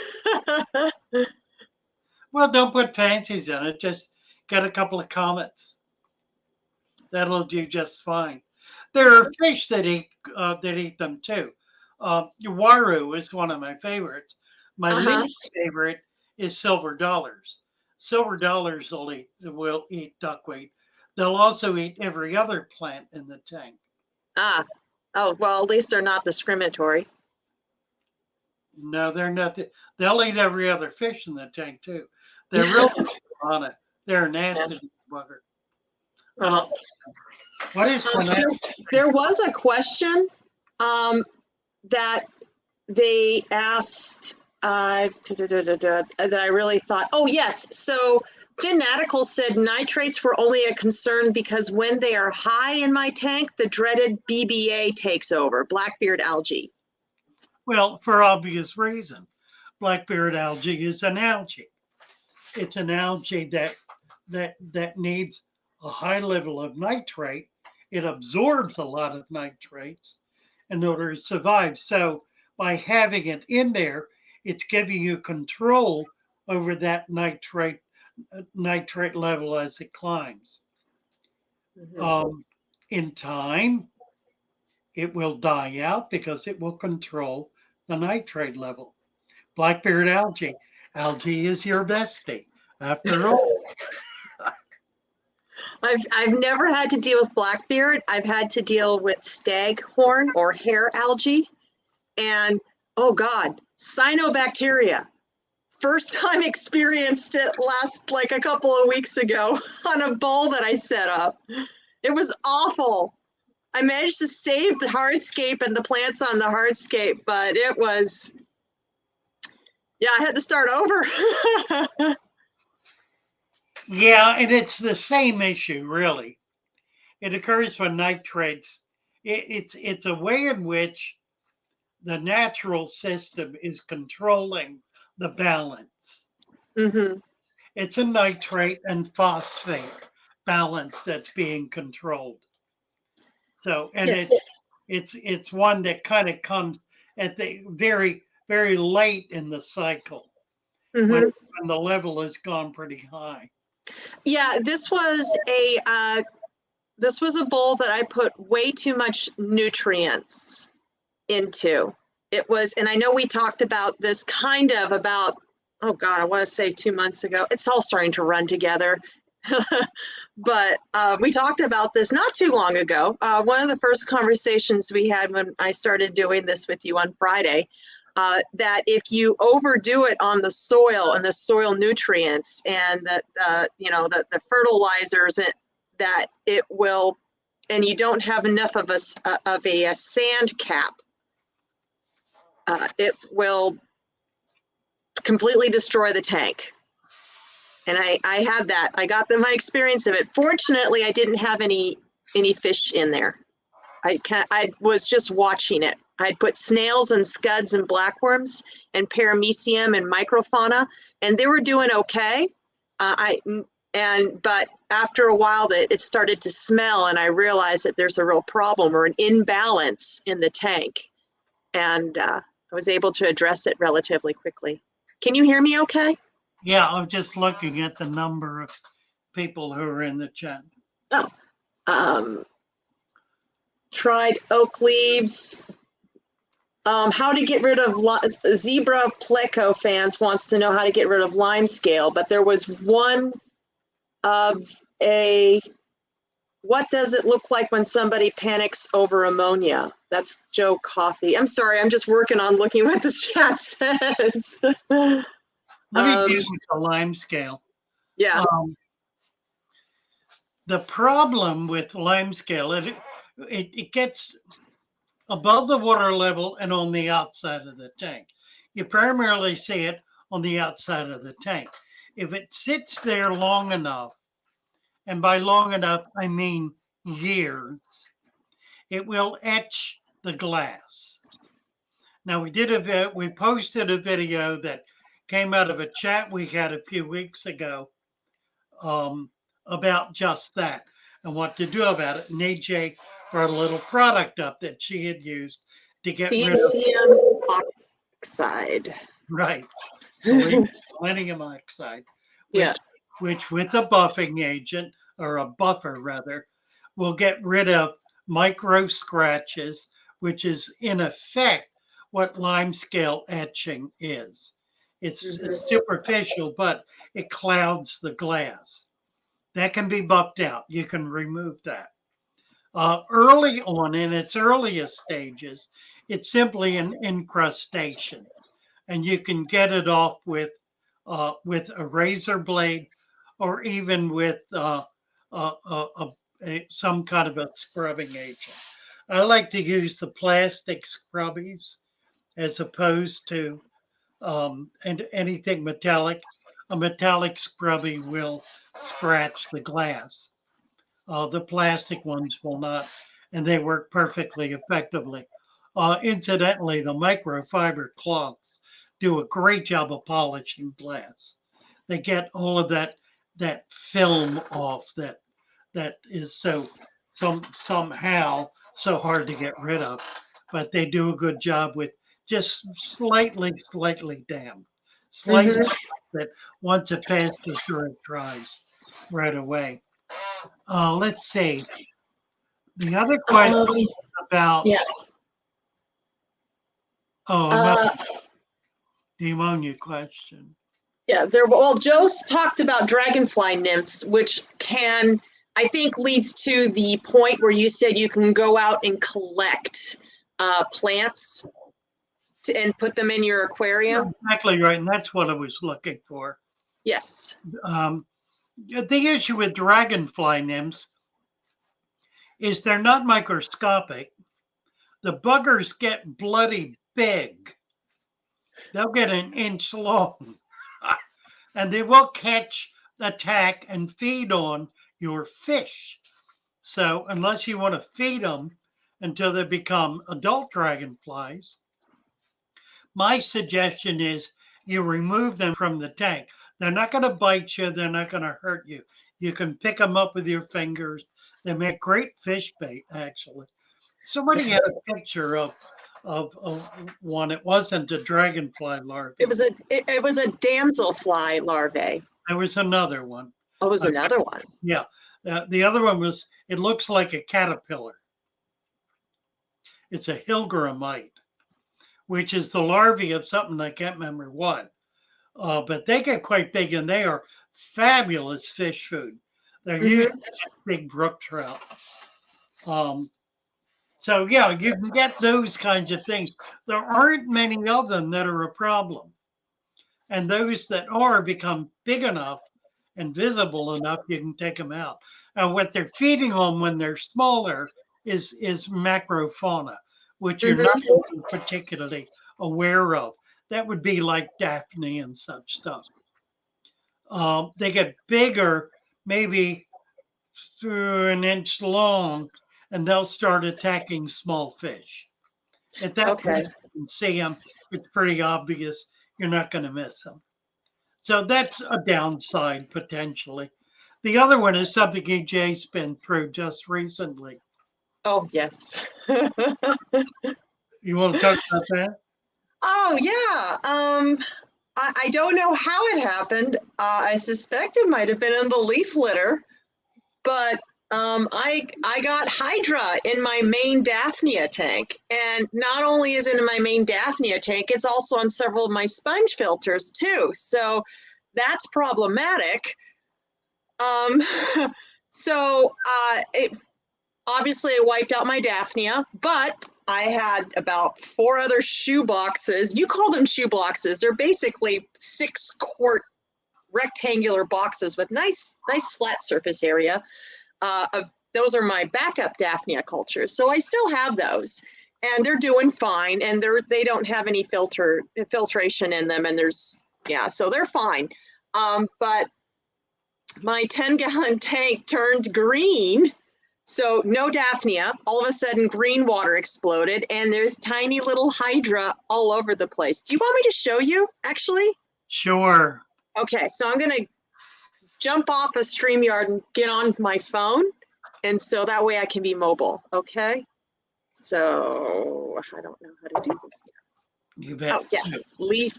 Well, don't put fancies in it. Just get a couple of comets. That'll do just fine. There are fish that eat them too. Waru is one of my favorites. My least favorite is silver dollars. Silver dollars will eat duckweed. They'll also eat every other plant in the tank. Ah, oh, well, at least they're not discriminatory. No, they're not. They'll eat every other fish in the tank too. They're really on it. They're nasty bugger. What is there was a question that they asked that I really thought, oh yes, so Fanatical said nitrates were only a concern because when they are high in my tank, the dreaded BBA takes over, blackbeard algae. Well, for obvious reason. Blackbeard algae is an algae. It's an algae that needs a high level of nitrate. It absorbs a lot of nitrates in order to survive. So by having it in there, it's giving you control over that nitrate level as it climbs. In time, it will die out because it will control the nitrate level. Blackbeard algae. Algae is your bestie, after all. I've never had to deal with blackbeard. I've had to deal with staghorn or hair algae. And oh God, cyanobacteria. First time experienced it like a couple of weeks ago on a bowl that I set up. It was awful. I managed to save the hardscape and the plants on the hardscape, but it was, yeah, I had to start over. Yeah, and it's the same issue, really. It occurs when nitrates. It's a way in which the natural system is controlling the balance. Mm-hmm. It's a nitrate and phosphate balance that's being controlled. So, and Yes. it's one that kind of comes at the very, very late in the cycle when the level has gone pretty high. Yeah, this was a bowl that I put way too much nutrients into. It was, and I know we talked about this about, oh God, I want to say 2 months ago. It's all starting to run together. But we talked about this not too long ago. One of the first conversations we had when I started doing this with you on Friday, that if you overdo it on the soil and the soil nutrients and the fertilizers, that it will, and you don't have enough of a sand cap, it will completely destroy the tank. And I had that. I got my experience of it. Fortunately, I didn't have any fish in there. I was just watching it. I'd put snails and scuds and blackworms and paramecium and microfauna, and they were doing okay. But after a while, it started to smell, and I realized that there's a real problem or an imbalance in the tank, and I was able to address it relatively quickly. Can you hear me okay? Yeah, I'm just looking at the number of people who are in the chat. Oh, tried oak leaves. How to get rid of Zebra Pleco fans wants to know how to get rid of lime scale, but there was one of what does it look like when somebody panics over ammonia? That's Joe Coffey. I'm sorry, I'm just working on looking what this chat says. Let me deal with the lime scale. Yeah. The problem with lime scale, it gets above the water level and on the outside of the tank. You primarily see it on the outside of the tank. If it sits there long enough, and by long enough, I mean years, it will etch the glass. Now we posted a video that came out of a chat we had a few weeks ago about just that and what to do about it. And AJ brought a little product up that she had used to get rid of cesium oxide. Right. Selenium oxide, which with a buffing agent, or a buffer rather, will get rid of micro scratches, which is in effect what lime scale etching is. It's superficial, but it clouds the glass. That can be buffed out. You can remove that. Early on, in its earliest stages, it's simply an incrustation, and you can get it off with a razor blade, or even with some kind of a scrubbing agent. I like to use the plastic scrubbies as opposed to and anything metallic. A metallic scrubby will scratch the glass. The plastic ones will not, and they work perfectly effectively. Incidentally, the microfiber cloths do a great job of polishing glass. They get all of that film off that is somehow so hard to get rid of, but they do a good job with just slightly damp, slightly that once it passes through, it dries right away. Let's see. The other question about Yeah. about the ammonia question. Yeah, well, Joe's talked about dragonfly nymphs, which I think leads to the point where you said you can go out and collect plants and put them in your aquarium. Exactly right, and that's what I was looking for. Yes. The issue with dragonfly nymphs is they're not microscopic. The buggers get bloody big. They'll get an inch long. And they will catch, attack, and feed on your fish. So unless you want to feed them until they become adult dragonflies, my suggestion is you remove them from the tank. They're not going to bite you. They're not going to hurt you. You can pick them up with your fingers. They make great fish bait, actually. Somebody had a picture of one. It wasn't a dragonfly larvae. It was a damselfly larvae. There was another one. Oh, it was another one. Yeah. The other one was, it looks like a caterpillar. It's a hilgramite, which is the larvae of something I can't remember what. But they get quite big, and they are fabulous fish food. They're usually big brook trout. So yeah, you can get those kinds of things. There aren't many of them that are a problem. And those that are become big enough and visible enough, you can take them out. And what they're feeding on when they're smaller is macrofauna, which you're not particularly aware of. That would be like Daphne and such stuff. They get bigger, maybe through an inch long, and they'll start attacking small fish. At that point, you can see them. It's pretty obvious. You're not going to miss them. So that's a downside potentially. The other one is something EJ's been through just recently. Oh, yes. You want to talk about that? Oh, yeah. I don't know how it happened. I suspect it might have been in the leaf litter, but I got Hydra in my main Daphnia tank. And not only is it in my main Daphnia tank, it's also on several of my sponge filters too. So that's problematic. It obviously it wiped out my Daphnia, but I had about 4 other shoe boxes. You call them shoe boxes. They're basically 6-quart rectangular boxes with nice flat surface area. Those are my backup Daphnia cultures. So I still have those, and they're doing fine, and they don't have any filtration in them, and so they're fine. But my 10-gallon tank turned green. So no Daphnia, all of a sudden green water exploded, and there's tiny little Hydra all over the place. Do you want me to show you, actually? Sure. Okay, so I'm going to jump off of StreamYard and get on my phone, and so that way I can be mobile, okay? So I don't know how to do this. You bet. Oh, yeah, leaf.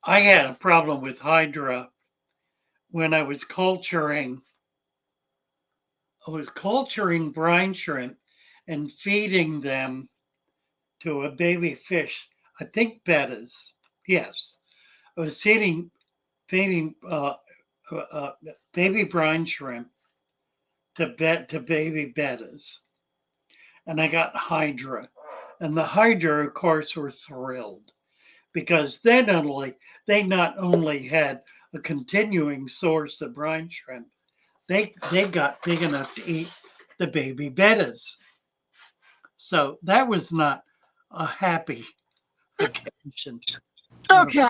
I had a problem with Hydra when I was culturing. I was culturing brine shrimp and feeding them to a baby fish. I think bettas. Yes, I was feeding baby brine shrimp to baby bettas, and I got Hydra, and the Hydra, of course, were thrilled because they not only had a continuing source of brine shrimp, they got big enough to eat the baby bettas. So that was not a happy occasion. Okay.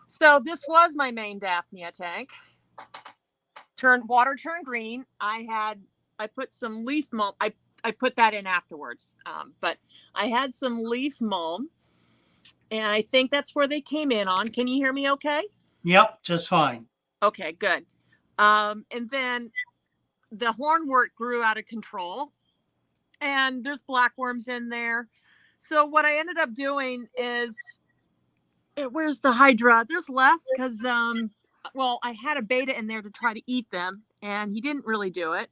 So this was my main Daphnia tank. Water turned green. I put some leaf mulch. I put that in afterwards. But I had some leaf mulch, and I think that's where they came in on. Can you hear me okay? Yep, just fine. Okay, good. And then the hornwort grew out of control, and there's blackworms in there. So what I ended up doing is, where's the Hydra? There's less because, well, I had a beta in there to try to eat them, and he didn't really do it.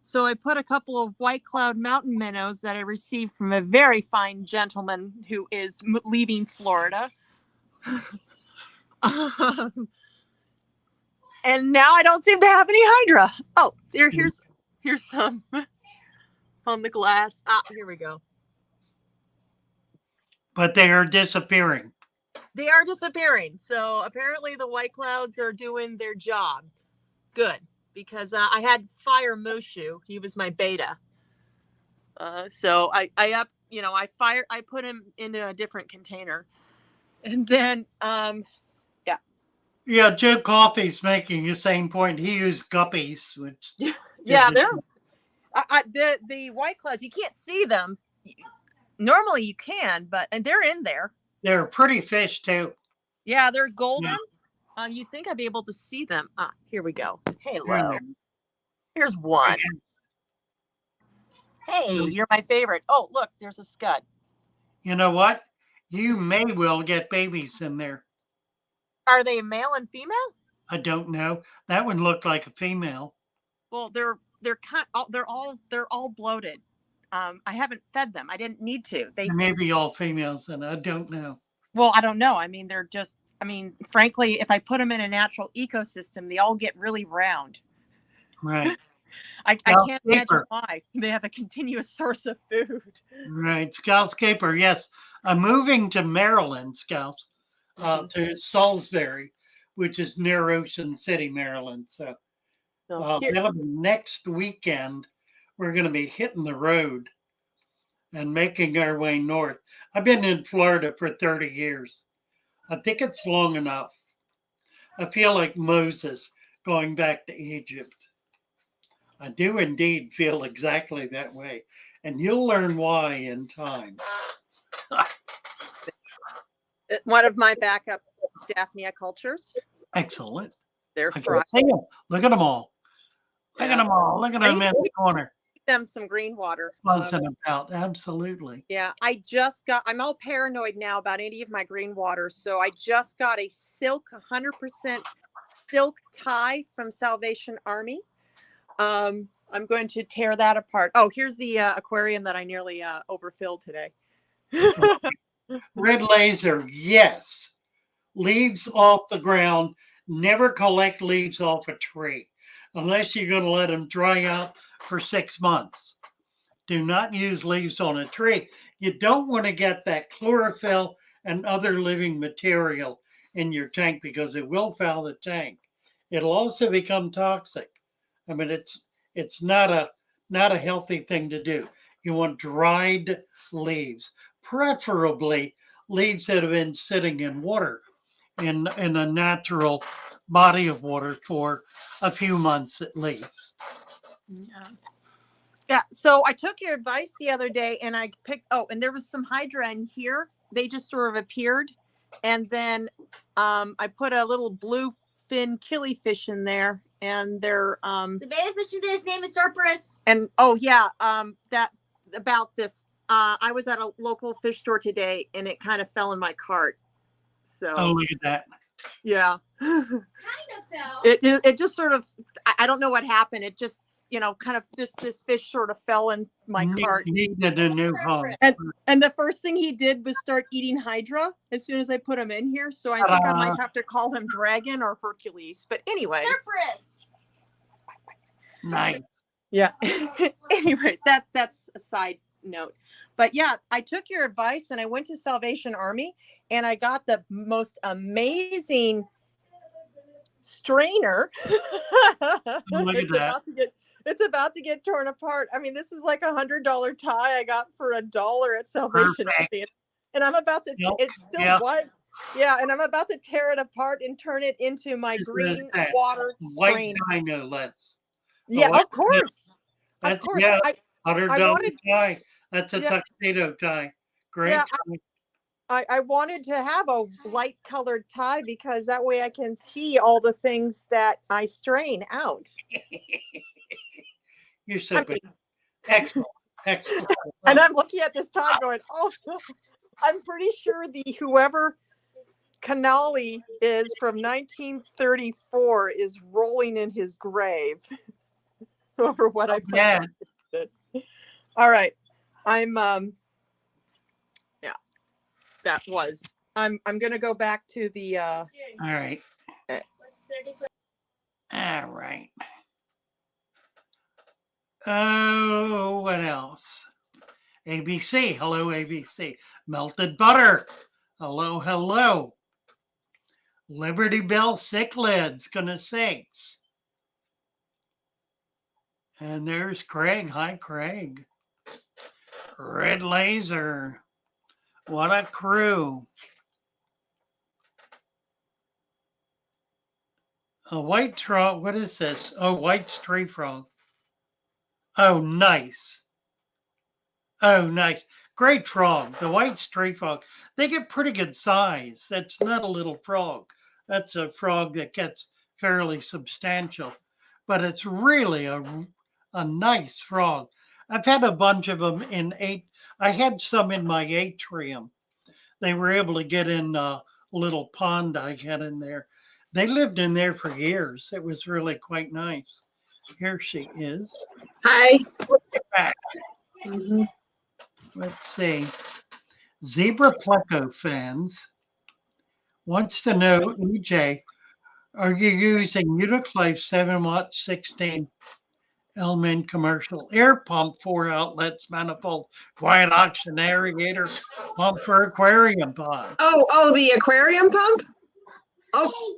So I put a couple of white cloud mountain minnows that I received from a very fine gentleman who is leaving Florida. And now I don't seem to have any Hydra. Oh, here's some on the glass. Here we go. But they are disappearing. They are disappearing. So apparently the white clouds are doing their job. Good, because I had Fire Mushu. He was my beta. So I put him into a different container, and then Yeah, Joe Coffey's making the same point. He used guppies, which they're the white clouds. You can't see them. Normally you can, and they're in there. They're pretty fish too. Yeah, they're golden. Yeah. You'd think I'd be able to see them. Here we go. Hello. Here's one. Hey, you're my favorite. Oh, look, there's a scud. You know what? You may well get babies in there. Are they male and female? I don't know. That one looked like a female. Well, they're all bloated. I haven't fed them. I didn't need to. They may be all females, and I don't know. Well, I don't know. I mean, frankly, if I put them in a natural ecosystem, they all get really round. Right. I can't imagine why. They have a continuous source of food. Right. Scoutscaper, yes. I'm moving to Maryland, Scouts, to Salisbury, which is near Ocean City, Maryland. So next weekend, we're going to be hitting the road and making our way north. I've been in Florida for 30 years. I think it's long enough. I feel like Moses going back to Egypt. I do indeed feel exactly that way. And you'll learn why in time. One of my backup Daphnia cultures. Excellent. They're fried. Look at them all. Look at them all. Look at them in the corner. Them some green water. Buzzing about. Absolutely. Yeah, I'm all paranoid now about any of my green water. So I just got a 100% silk tie from Salvation Army. I'm going to tear that apart. Oh, here's the aquarium that I nearly overfilled today. Red laser, yes. Leaves off the ground. Never collect leaves off a tree unless you're going to let them dry out for 6 months. Do not use leaves on a tree. You don't want to get that chlorophyll and other living material in your tank because it will foul the tank. It'll also become toxic. I mean, it's not a healthy thing to do. You want dried leaves, preferably leaves that have been sitting in water, in a natural body of water for a few months at least. Yeah. So I took your advice the other day, and I picked. Oh, and there was some Hydra in here. They just sort of appeared, and then I put a little blue fin killifish in there. And they're the beta fish in there, his name is Cerberus. And that about this. I was at a local fish store today, and it kind of fell in my cart. So look at that. Yeah. Kind of fell. It just sort of. I don't know what happened. It you know, kind of this fish sort of fell in my cart. Needed a new home. And the first thing he did was start eating Hydra as soon as I put him in here. So I think I might have to call him Dragon or Hercules. But anyways. Surprise. Nice. Yeah. Anyway, that's a side note. But yeah, I took your advice and I went to Salvation Army and I got the most amazing strainer. Look at that. It's about to get torn apart. I mean, this is like $100 tie I got for $1 at Salvation Army. And I'm about to, it's still white. Yeah, and I'm about to tear it apart and turn it into my green water white strainer. tie, no less. Yeah, of course. That's, of course. yeah, I $100 tie. That's a Yeah. tuxedo tie. Great. Yeah, tie. I wanted to have a light colored tie because that way I can see all the things that I strain out. You're so good. Excellent. Excellent. And I'm looking at this tie going, oh, I'm pretty sure the whoever Canali is from 1934 is rolling in his grave over what I put. Yeah. All right. I'm yeah, that was. I'm gonna go back to the All right. All right. Oh, what else? ABC. Hello, ABC. Melted butter. Hello, hello. Liberty Bell cichlids. Goodness sakes. And there's Craig. Hi, Craig. Red Laser. What a crew. A white frog. What is this? Oh, white stray frog. Oh, nice. Oh, nice. Great frog. The white stray frog. They get pretty good size. That's not a little frog. That's a frog that gets fairly substantial. But it's really a nice frog. I've had a bunch of them I had some in my atrium. They were able to get in a little pond I had in there. They lived in there for years. It was really quite nice. Here she is. Hi. Back. Let's see. Zebra Pleco fans wants to know, EJ, are you using Uniclife 7 watt 16 Elman commercial air pump, 4 outlets, manifold, quiet oxygen aerator, pump for aquarium pond? Oh, the aquarium pump? Oh.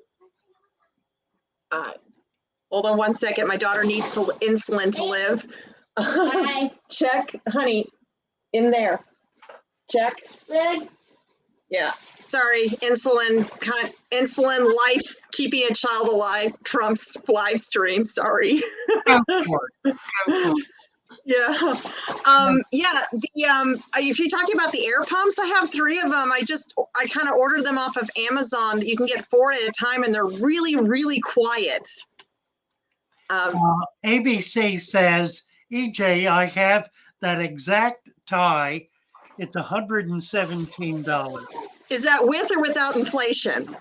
Hold on 1 second. My daughter needs insulin to live. Hi. Check, honey, in there. Check. Good. Yeah. Sorry, insulin life, keeping a child alive trumps live stream. Sorry. Go for it. Go for it. Yeah. If you're talking about the air pumps, I have 3 of them. I kind of ordered them off of Amazon. You can get 4 at a time and they're really, really quiet. ABC says, EJ, I have that exact tie. It's $117. Is that with or without inflation?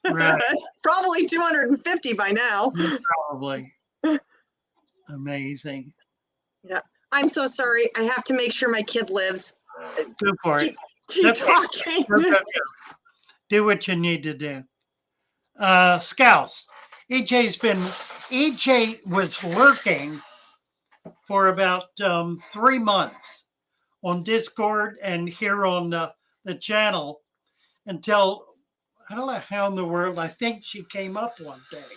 Right. It's probably 250 by now. Probably. Amazing. Yeah. I'm so sorry. I have to make sure my kid lives. Go for it. Keep talking. Go. Do what you need to do. Scouse. EJ was lurking for about 3 months on Discord and here on the channel until, I don't know how in the world, I think she came up one day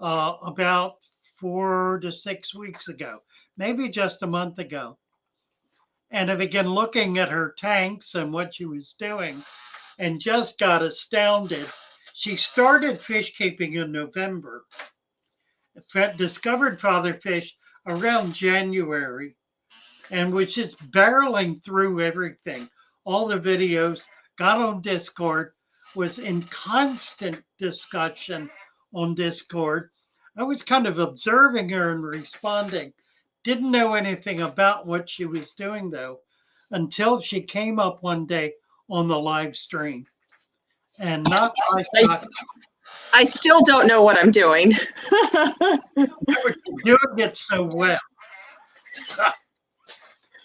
about 4 to 6 weeks ago, maybe just a month ago. And I began looking at her tanks and what she was doing and just got astounded. She started fish keeping in November, discovered fatherfish around January, and was just barreling through everything. All the videos, got on Discord, was in constant discussion on Discord. I was kind of observing her and responding. Didn't know anything about what she was doing, though, until she came up one day on the live stream. and not by I, stock. I still don't know what I'm doing. You're doing it so well,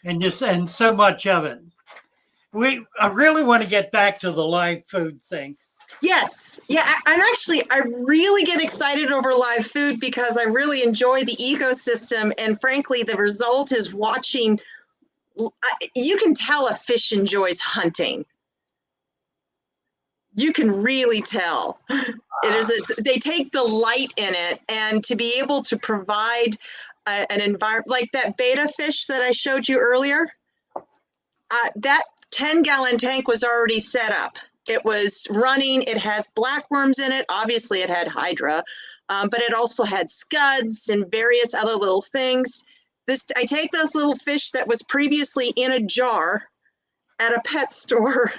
and so much of it. I really want to get back to the live food thing. Yes. Yeah. I really get excited over live food because I really enjoy the ecosystem. And frankly, the result is watching. You can tell a fish enjoys hunting. You can really tell. They take delight in it, and to be able to provide an environment like that betta fish that I showed you earlier, that 10-gallon tank was already set up. It was running. It has blackworms in it. Obviously, it had Hydra, but it also had scuds and various other little things. I take this little fish that was previously in a jar at a pet store,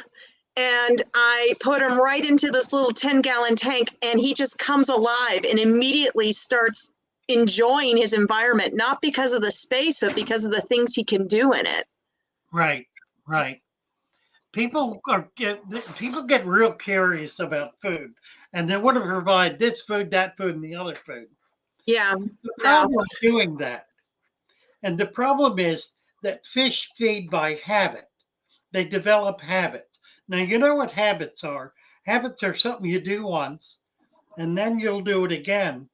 and I put him right into this little 10-gallon tank, and he just comes alive and immediately starts enjoying his environment, not because of the space, but because of the things he can do in it. Right, right. People get real curious about food, and they want to provide this food, that food, and the other food. Yeah. The problem doing that, and the problem is that fish feed by habit. They develop habits. Now, you know what habits are. Habits are something you do once, and then you'll do it again.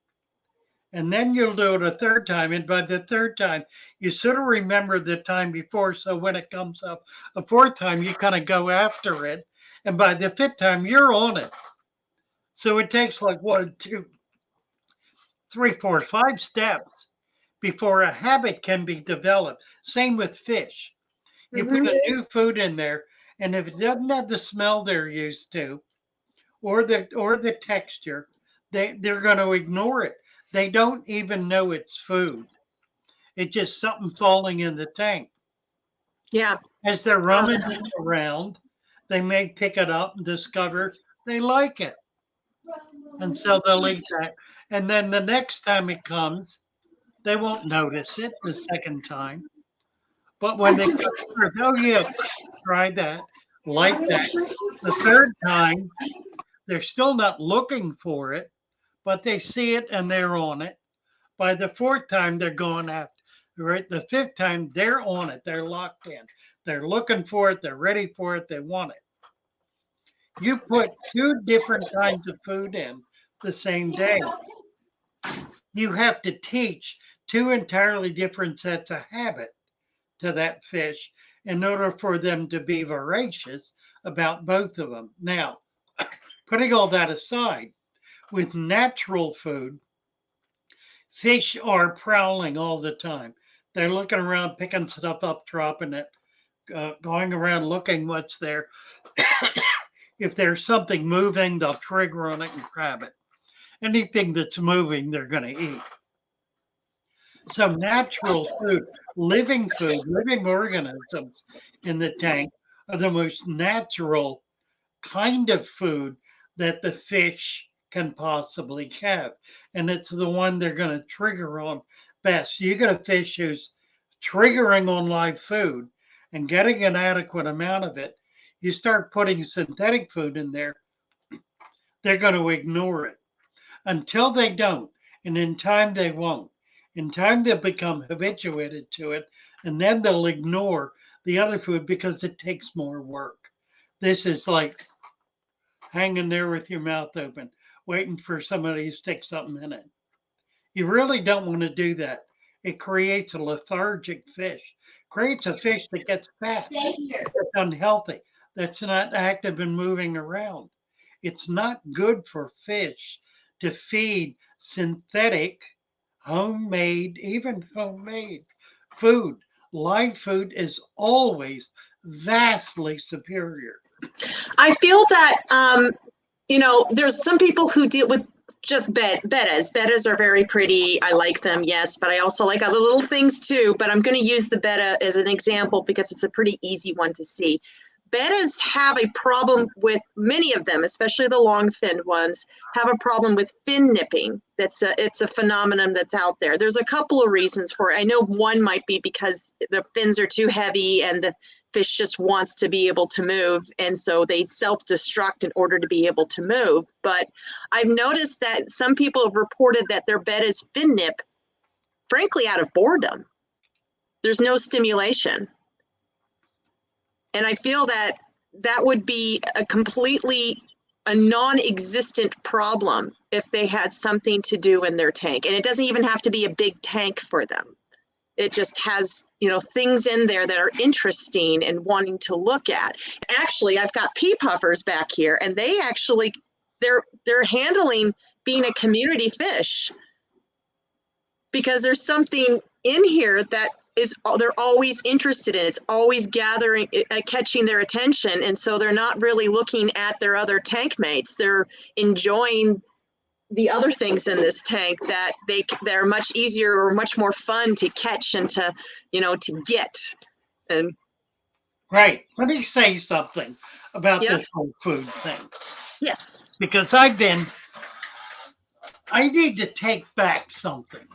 And then you'll do it a third time. And by the third time, you sort of remember the time before. So when it comes up a fourth time, you kind of go after it. And by the fifth time, you're on it. So it takes like 1, 2, 3, 4, 5 steps before a habit can be developed. Same with fish. You put a new food in there, and if it doesn't have the smell they're used to, or the texture, they're going to ignore it. They don't even know it's food. It's just something falling in the tank. Yeah. As they're rummaging around, they may pick it up and discover they like it, and so they'll eat that. And then the next time it comes, they won't notice it the second time. But when they go through, oh yeah, try that, like that. The third time, they're still not looking for it, but they see it and they're on it. By the fourth time, they're going after. Right, the fifth time, they're on it. They're locked in. They're looking for it. They're ready for it. They want it. You put 2 different kinds of food in the same day. You have to teach 2 entirely different sets of habit to that fish in order for them to be voracious about both of them. Now, putting all that aside, with natural food, fish are prowling all the time. They're looking around, picking stuff up, dropping it, going around looking what's there. If there's something moving, they'll trigger on it and grab it. Anything that's moving, they're going to eat. So natural food, living organisms in the tank are the most natural kind of food that the fish can possibly have. And it's the one they're going to trigger on best. You get a fish who's triggering on live food and getting an adequate amount of it. You start putting synthetic food in there, they're going to ignore it until they don't. And in time, they won't. In time, they'll become habituated to it, and then they'll ignore the other food because it takes more work. This is like hanging there with your mouth open, waiting for somebody to stick something in it. You really don't want to do that. It creates a lethargic fish, creates a fish that gets fat, that's unhealthy, that's not active and moving around. It's not good for fish to feed synthetic, even homemade food. Live food is always vastly superior. I feel that, there's some people who deal with just bettas. Bettas are very pretty. I like them, yes, but I also like other little things too. But I'm going to use the betta as an example because it's a pretty easy one to see. Bettas have a problem with, many of them, especially the long-finned ones, have a problem with fin nipping. It's a phenomenon that's out there. There's a couple of reasons for it. I know one might be because the fins are too heavy and fish just wants to be able to move, and so they self-destruct in order to be able to move. But I've noticed that some people have reported that their bed is fin nip, frankly, out of boredom. There's no stimulation. And I feel that that would be a non-existent problem if they had something to do in their tank. And it doesn't even have to be a big tank for them. It just has, things in there that are interesting and wanting to look at. Actually, I've got pea puffers back here, and they're handling being a community fish, because there's something in here that they're always interested in. It's always gathering, catching their attention. And so they're not really looking at their other tank mates. They're enjoying the other things in this tank that they're much easier or much more fun to catch and to get. And right. Let me say something about this whole food thing. Yes. Because I need to take back something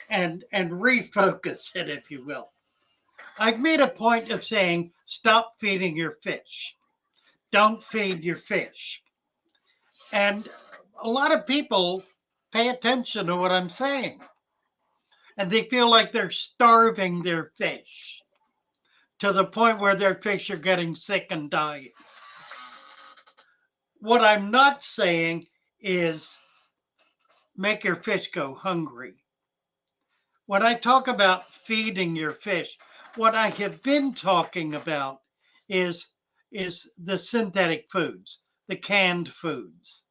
and refocus it, if you will. I've made a point of saying, stop feeding your fish. Don't feed your fish. And a lot of people pay attention to what I'm saying. And they feel like they're starving their fish to the point where their fish are getting sick and dying. What I'm not saying is make your fish go hungry. When I talk about feeding your fish, what I have been talking about is the synthetic foods, the canned foods.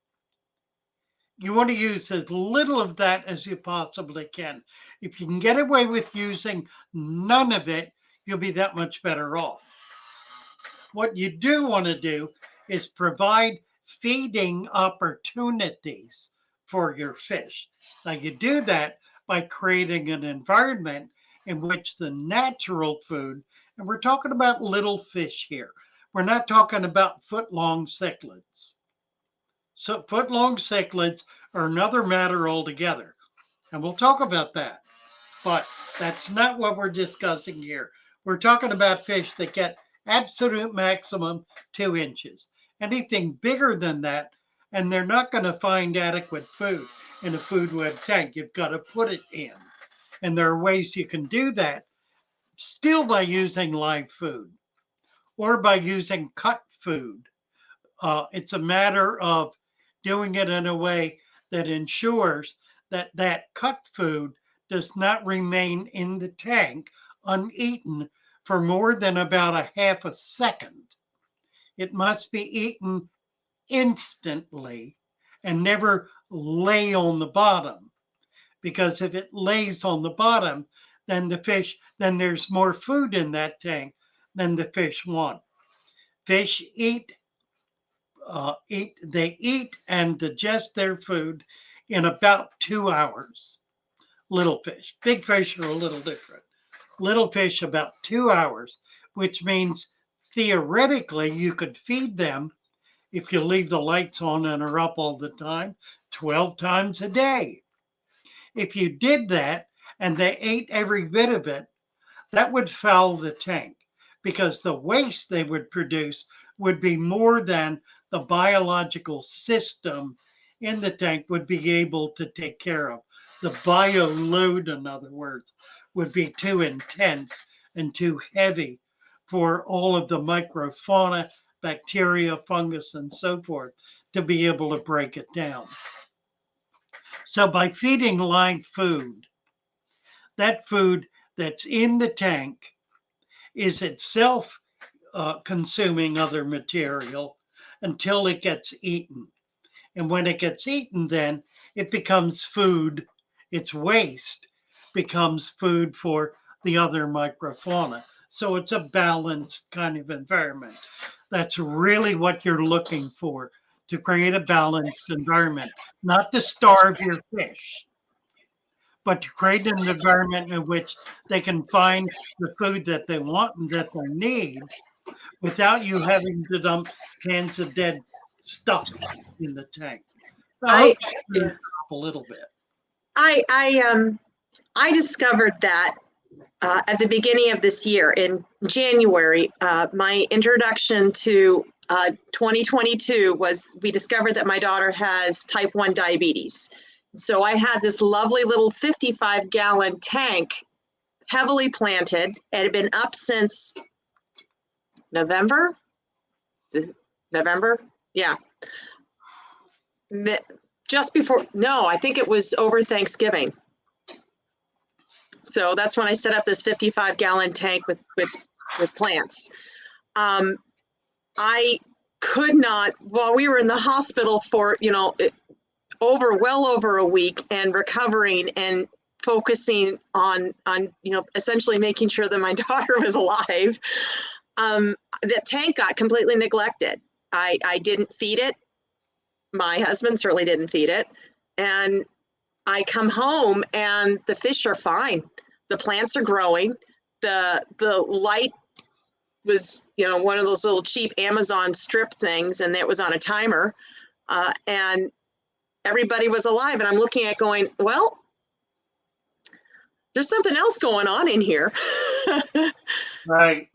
You want to use as little of that as you possibly can. If you can get away with using none of it, you'll be that much better off. What you do want to do is provide feeding opportunities for your fish. Now, you do that by creating an environment in which the natural food, and we're talking about little fish here. We're not talking about foot-long cichlids. So foot-long cichlids are another matter altogether, and we'll talk about that. But that's not what we're discussing here. We're talking about fish that get absolute maximum 2 inches. Anything bigger than that, and they're not going to find adequate food in a food web tank. You've got to put it in. And there are ways you can do that still by using live food or by using cut food. It's a matter of doing it in a way that ensures that that cut food does not remain in the tank uneaten for more than about a half a second. It must be eaten instantly and never lay on the bottom, because if it lays on the bottom, then there's more food in that tank than the fish want. Fish eat and digest their food in about 2 hours. Little fish. Big fish are a little different. Little fish about 2 hours, which means theoretically you could feed them, if you leave the lights on and are up all the time, 12 times a day. If you did that and they ate every bit of it, that would foul the tank, because the waste they would produce would be more than the biological system in the tank would be able to take care of. The bio load, in other words, would be too intense and too heavy for all of the microfauna, bacteria, fungus, and so forth to be able to break it down. So by feeding live food, that food that's in the tank is itself consuming other material until it gets eaten. And when it gets eaten, then it becomes food. Its waste becomes food for the other microfauna. So it's a balanced kind of environment. That's really what you're looking for, to create a balanced environment, not to starve your fish, but to create an environment in which they can find the food that they want and that they need without you having to dump cans of dead stuff in the tank. I hope a little bit. I discovered that at the beginning of this year in January. My introduction to 2022 was we discovered that my daughter has type 1 diabetes. So I had this lovely little 55-gallon tank, heavily planted. It had been up since November? Yeah. Just before, no, I think it was over Thanksgiving. So that's when I set up this 55-gallon tank with plants. I could not, while we were in the hospital for, well over a week and recovering and focusing on essentially making sure that my daughter was alive, the tank got completely neglected. I didn't feed it. My husband certainly didn't feed it. And I come home and the fish are fine. The plants are growing. The light was, one of those little cheap Amazon strip things, and it was on a timer. And everybody was alive. And I'm looking at going, well, there's something else going on in here. Right.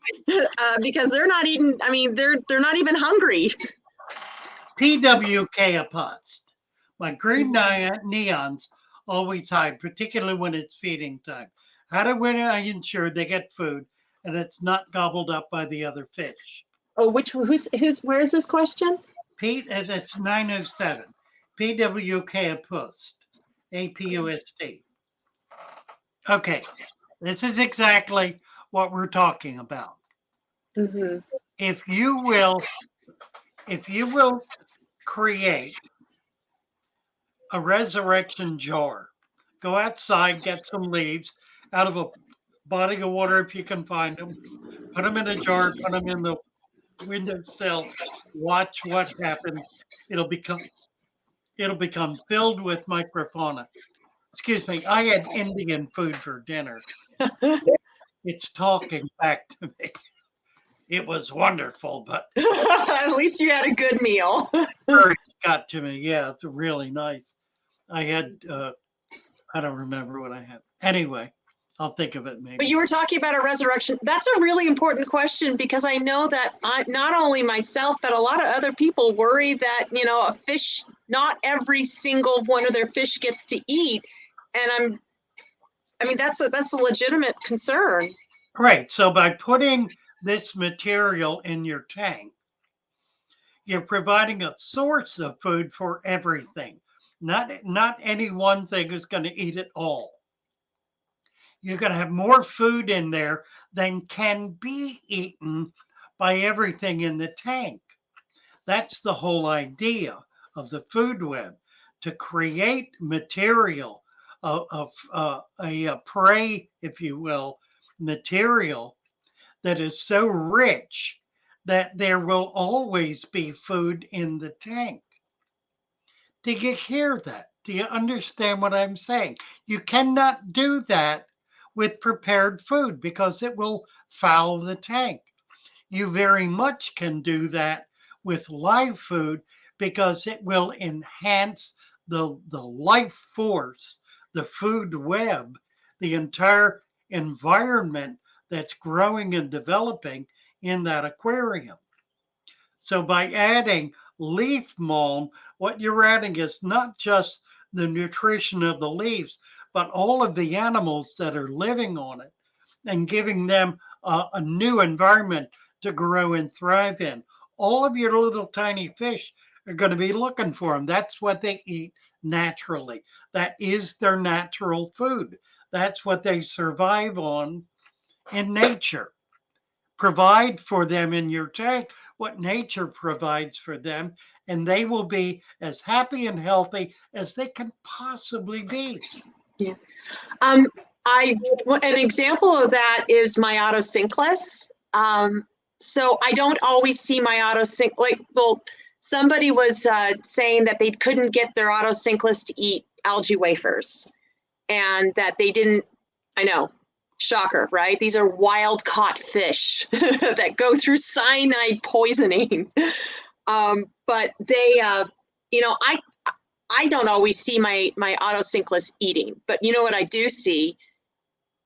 Because they're not eating, they're not even hungry. PWK apust. My green neons always hide, particularly when it's feeding time. How do I ensure they get food and it's not gobbled up by the other fish? Oh, where is this question? Pete, it's 907. PWK apust. APUST. Okay, this is exactly what we're talking about. Mm-hmm. If you will create a resurrection jar, go outside, get some leaves out of a body of water if you can find them, put them in a jar, put them in the windowsill, watch what happens. It'll become filled with microfauna. Excuse me, I had Indian food for dinner. It's talking back to me. It was wonderful, but at least you had a good meal. it got to me. Yeah, it's really nice. I had, I don't remember what I had. Anyway, I'll think of it maybe. But you were talking about a resurrection. That's a really important question, because I know that not only myself, but a lot of other people worry that, a fish, not every single one of their fish gets to eat. And that's a legitimate concern. Right. So by putting this material in your tank, you're providing a source of food for everything. Not any one thing is going to eat it all. You're going to have more food in there than can be eaten by everything in the tank. That's the whole idea of the food web, to create material of a prey, if you will, material that is so rich that there will always be food in the tank. Do you hear that? Do you understand what I'm saying? You cannot do that with prepared food because it will foul the tank. You very much can do that with live food because it will enhance the life force, the food web, the entire environment that's growing and developing in that aquarium. So by adding leaf mulch, what you're adding is not just the nutrition of the leaves, but all of the animals that are living on it, and giving them a new environment to grow and thrive in. All of your little tiny fish are going to be looking for them. That's what they eat naturally. That is their natural food. That's what they survive on in nature. Provide for them in your tank what nature provides for them, and they will be as happy and healthy as they can possibly be. Yeah. An example of that is my autosynclus. So I don't always see my autosync, somebody was saying that they couldn't get their autosynclus to eat algae wafers, and that they didn't, I know, shocker, right? These are wild caught fish that go through cyanide poisoning. But they, I don't always see my autosynclus eating, but what I do see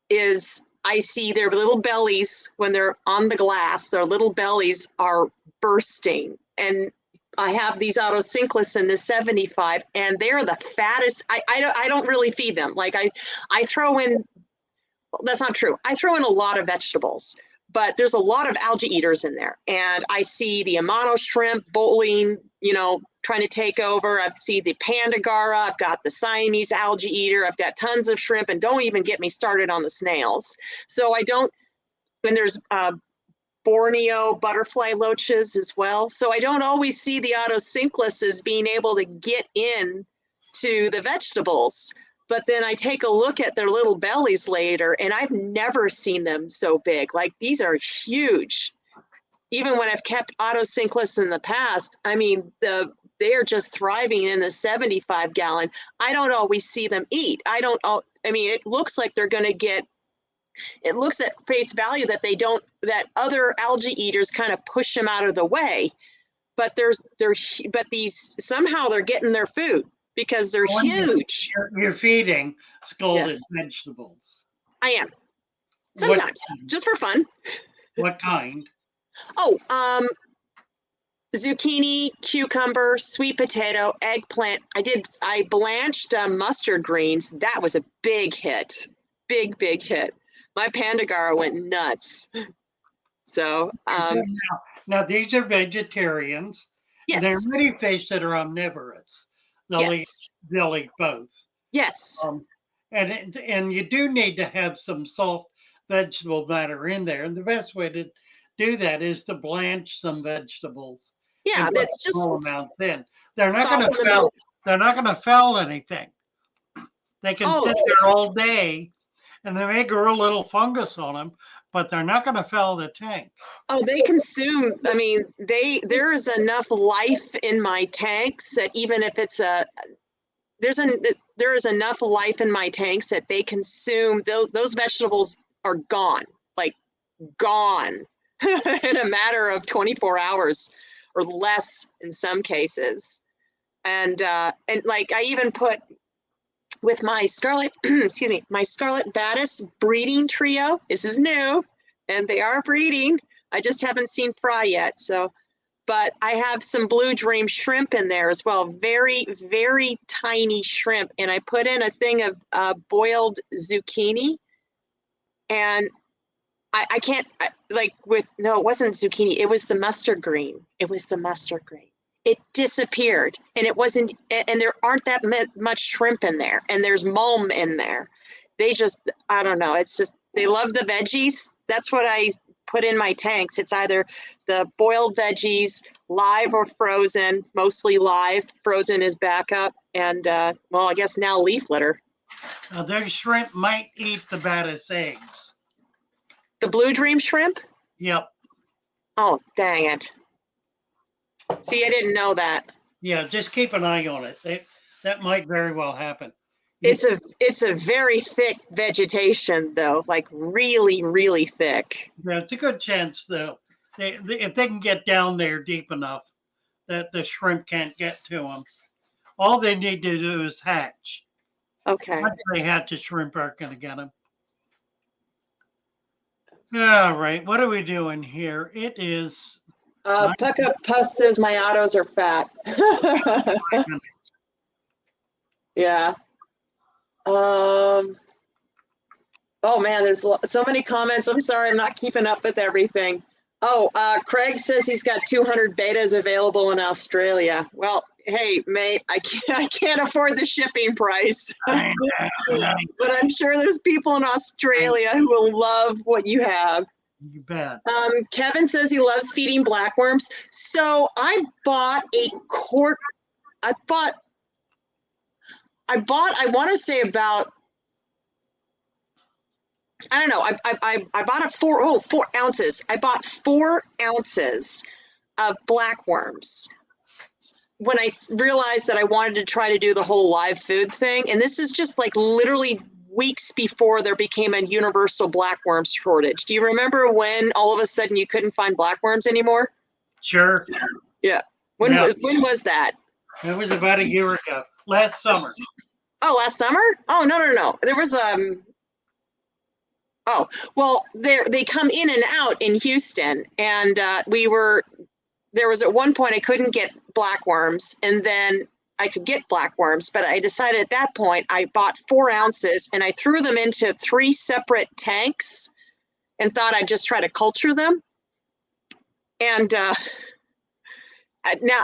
is I see their little bellies when they're on the glass, their little bellies are bursting. And I have these autosynclus in the 75, and they're the fattest. I don't really feed them. Like I throw in, well, that's not true. I throw in a lot of vegetables, but there's a lot of algae eaters in there. And I see the Amano shrimp bowling, trying to take over. I see the Pandagara. I've got the Siamese algae eater. I've got tons of shrimp, and don't even get me started on the snails. So and there's Borneo butterfly loaches as well. So I don't always see the autosynclus as being able to get in to the vegetables. But then I take a look at their little bellies later, and I've never seen them so big. Like, these are huge. Even when I've kept autosynclus in the past, I mean, they are just thriving in the 75 gallon. I don't always see them eat. It looks like they're going to get, it looks at face value that that other algae eaters kind of push them out of the way. But these, somehow they're getting their food because they're huge. You're feeding scalded vegetables. I am. Sometimes, just for fun. What kind? Oh, zucchini, cucumber, sweet potato, eggplant. I blanched mustard greens. That was a big hit. Big hit. My Pandagara went nuts. So, now these are vegetarians. yes. There are many fish that are omnivorous. They'll eat both. Yes. And you do need to have some soft vegetable matter in there. And the best way to do that is to blanch some vegetables. Yeah, that's just small amounts in. They're not going to foul anything. They can sit there all day, and they may grow a little fungus on them, but they're not going to foul the tank. Oh, they consume. I mean, there is enough life in my tanks that even if it's there is enough life in my tanks that they consume. Those vegetables are gone, like gone, in a matter of 24 hours or less in some cases. And like I even put with my scarlet, my scarlet Batis breeding trio. This is new, and they are breeding. I just haven't seen fry yet. So, but I have some blue dream shrimp in there as well. Very, very tiny shrimp. And I put in a thing of boiled zucchini, and I can't, no, it wasn't zucchini. It was the mustard green. It disappeared, and it wasn't, and there aren't that much shrimp in there, and there's mulm in there. They just, I don't know. It's just, they love the veggies. That's what I put in my tanks. It's either the boiled veggies, live or frozen, mostly live. Frozen is backup. And, well, I guess now leaf litter. Their shrimp might eat the Batis eggs. The blue dream shrimp? Yep. Oh, dang it. See, I didn't know that. Yeah, just keep an eye on it. That might very well happen. It's a very thick vegetation, though, like really, really thick. Yeah, it's a good chance, though. If they can get down there deep enough that the shrimp can't get to them, all they need to do is hatch. Okay. Once they hatch, the shrimp aren't going to get them. All right, what are we doing here? It is... Puckup Puss says my autos are fat. Yeah. Oh man, there's so many comments. I'm sorry, I'm not keeping up with everything. Oh, Craig says he's got 200 betas available in Australia. Well, hey, mate, I can't afford the shipping price. But I'm sure there's people in Australia who will love what you have. You bet. Kevin says he loves feeding blackworms. So I bought a quart. I want to say about, I don't know. I bought 4 ounces. I bought 4 ounces of blackworms when I realized that I wanted to try to do the whole live food thing. And this is just like literally weeks before there became a universal blackworm shortage. Do you remember when all of a sudden you couldn't find blackworms anymore? Sure. Yeah. When was that? It was about a year ago, last summer. Oh, last summer? Oh, no. There was Oh, well, they come in and out in Houston, and there was at one point I couldn't get blackworms, and then I could get blackworms, but I decided at that point I bought 4 ounces and I threw them into 3 separate tanks and thought I'd just try to culture them. And now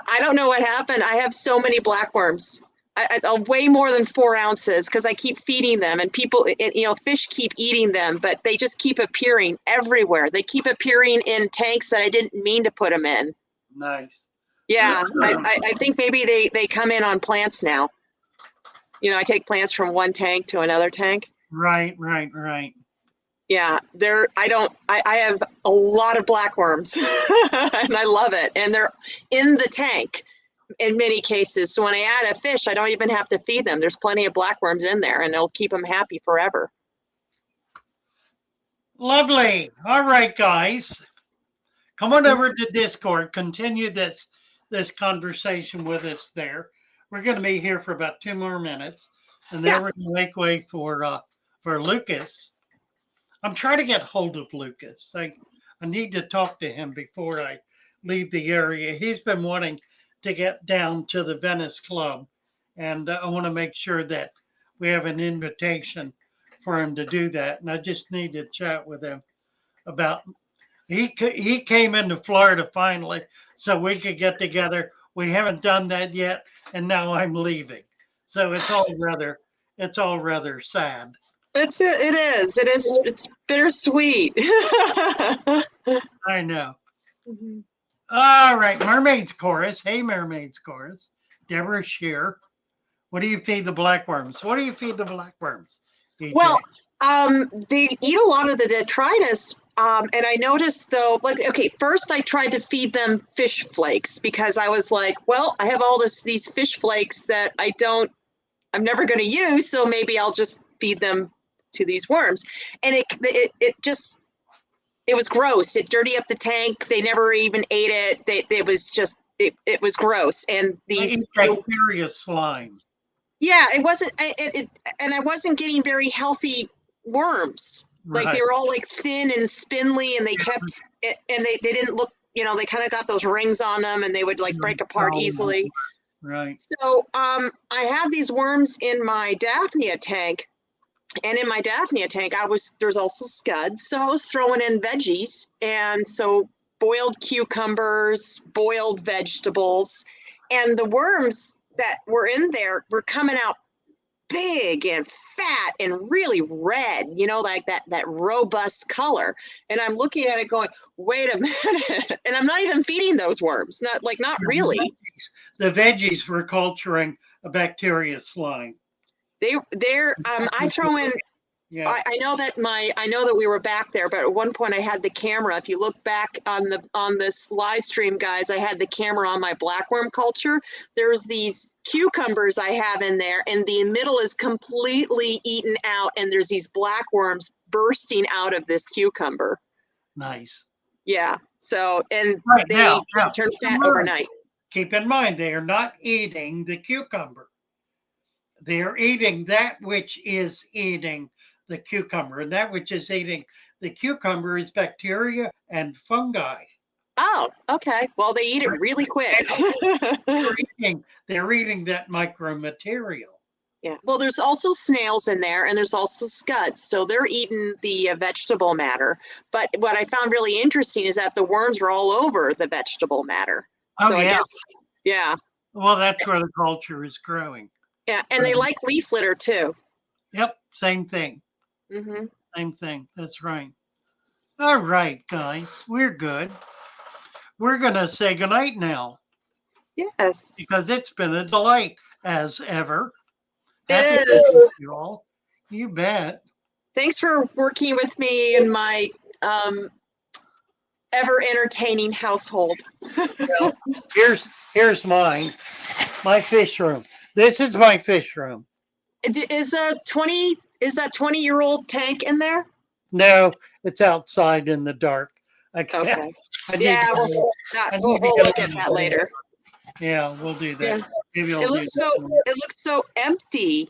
I don't know what happened. I have so many blackworms. I way more than 4 ounces because I keep feeding them, and people, fish keep eating them, but they just keep appearing everywhere. They keep appearing in tanks that I didn't mean to put them in. Nice. Yeah, I think maybe they come in on plants now. I take plants from one tank to another tank. Right. Yeah, I have a lot of blackworms and I love it. And they're in the tank in many cases. So when I add a fish, I don't even have to feed them. There's plenty of blackworms in there and it'll keep them happy forever. Lovely. All right, guys. Come on over to Discord. Continue this conversation with us there. We're going to be here for about 2 more minutes. And then we're going to make way for Lucas. I'm trying to get hold of Lucas. I need to talk to him before I leave the area. He's been wanting to get down to the Venice Club, and I want to make sure that we have an invitation for him to do that. And I just need to chat with him about. He came into Florida finally, so we could get together. We haven't done that yet, and now I'm leaving. So it's all rather sad. It is. It's bittersweet. I know. Mm-hmm. All right, Mermaids Chorus. Hey, Mermaids Chorus. Deborah Shear. What do you feed the blackworms? EJ? Well, they eat a lot of the detritus. And I noticed though, first I tried to feed them fish flakes because I was like, well, I have all these fish flakes that I'm never going to use. So maybe I'll just feed them to these worms. And it was gross. It dirtied up the tank. They never even ate it. It was gross. And these bacteria slime. Yeah, it wasn't. And I wasn't getting very healthy worms. Right. Like they were all like thin and spindly, and they kept and they didn't look. They kind of got those rings on them, and they would like break apart easily. Right. So I have these worms in my Daphnia tank. And in my Daphnia tank, there's also scuds. So I was throwing in veggies. And so boiled cucumbers, boiled vegetables, and the worms that were in there were coming out big and fat and really red, like that robust color. And I'm looking at it going, wait a minute. And I'm not even feeding those worms. Not really. The veggies were culturing a bacteria slime. I throw in. Yeah. I know that we were back there, but at one point I had the camera. If you look back on this live stream, guys, I had the camera on my blackworm culture. There's these cucumbers I have in there, and the middle is completely eaten out, and there's these blackworms bursting out of this cucumber. Nice. Yeah. So, and they turn fat overnight. Keep in mind, they are not eating the cucumber. They are eating that which is eating the cucumber, and that which is eating the cucumber is bacteria and fungi. Oh, okay. Well, they eat it really quick. They're eating that micromaterial. Yeah. Well, there's also snails in there, and there's also scuds. So they're eating the vegetable matter. But what I found really interesting is that the worms were all over the vegetable matter. Oh, so yeah. I guess, yeah. Well, that's where the culture is growing. Yeah, and they like leaf litter too. Yep, same thing. Mm-hmm. Same thing. That's right. All right, guys, we're good. We're going to say goodnight now. Yes. Because it's been a delight as ever. It is. You all. You bet. Thanks for working with me in my ever entertaining household. Well, here's mine. My fish room. This is my fish room. Is that 20-year-old tank in there? No, it's outside in the dark. Okay. We'll look at that later. Yeah, we'll do that. Yeah. It looks so empty.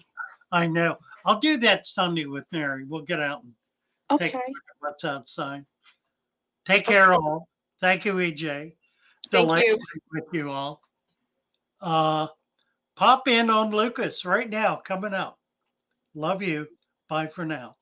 I know. I'll do that Sunday with Mary. We'll get out and Take Okay. what's outside. Take care, all. Thank you, EJ. Thank you. Delightful with you all. Pop in on Lucas right now, coming up. Love you. Bye for now.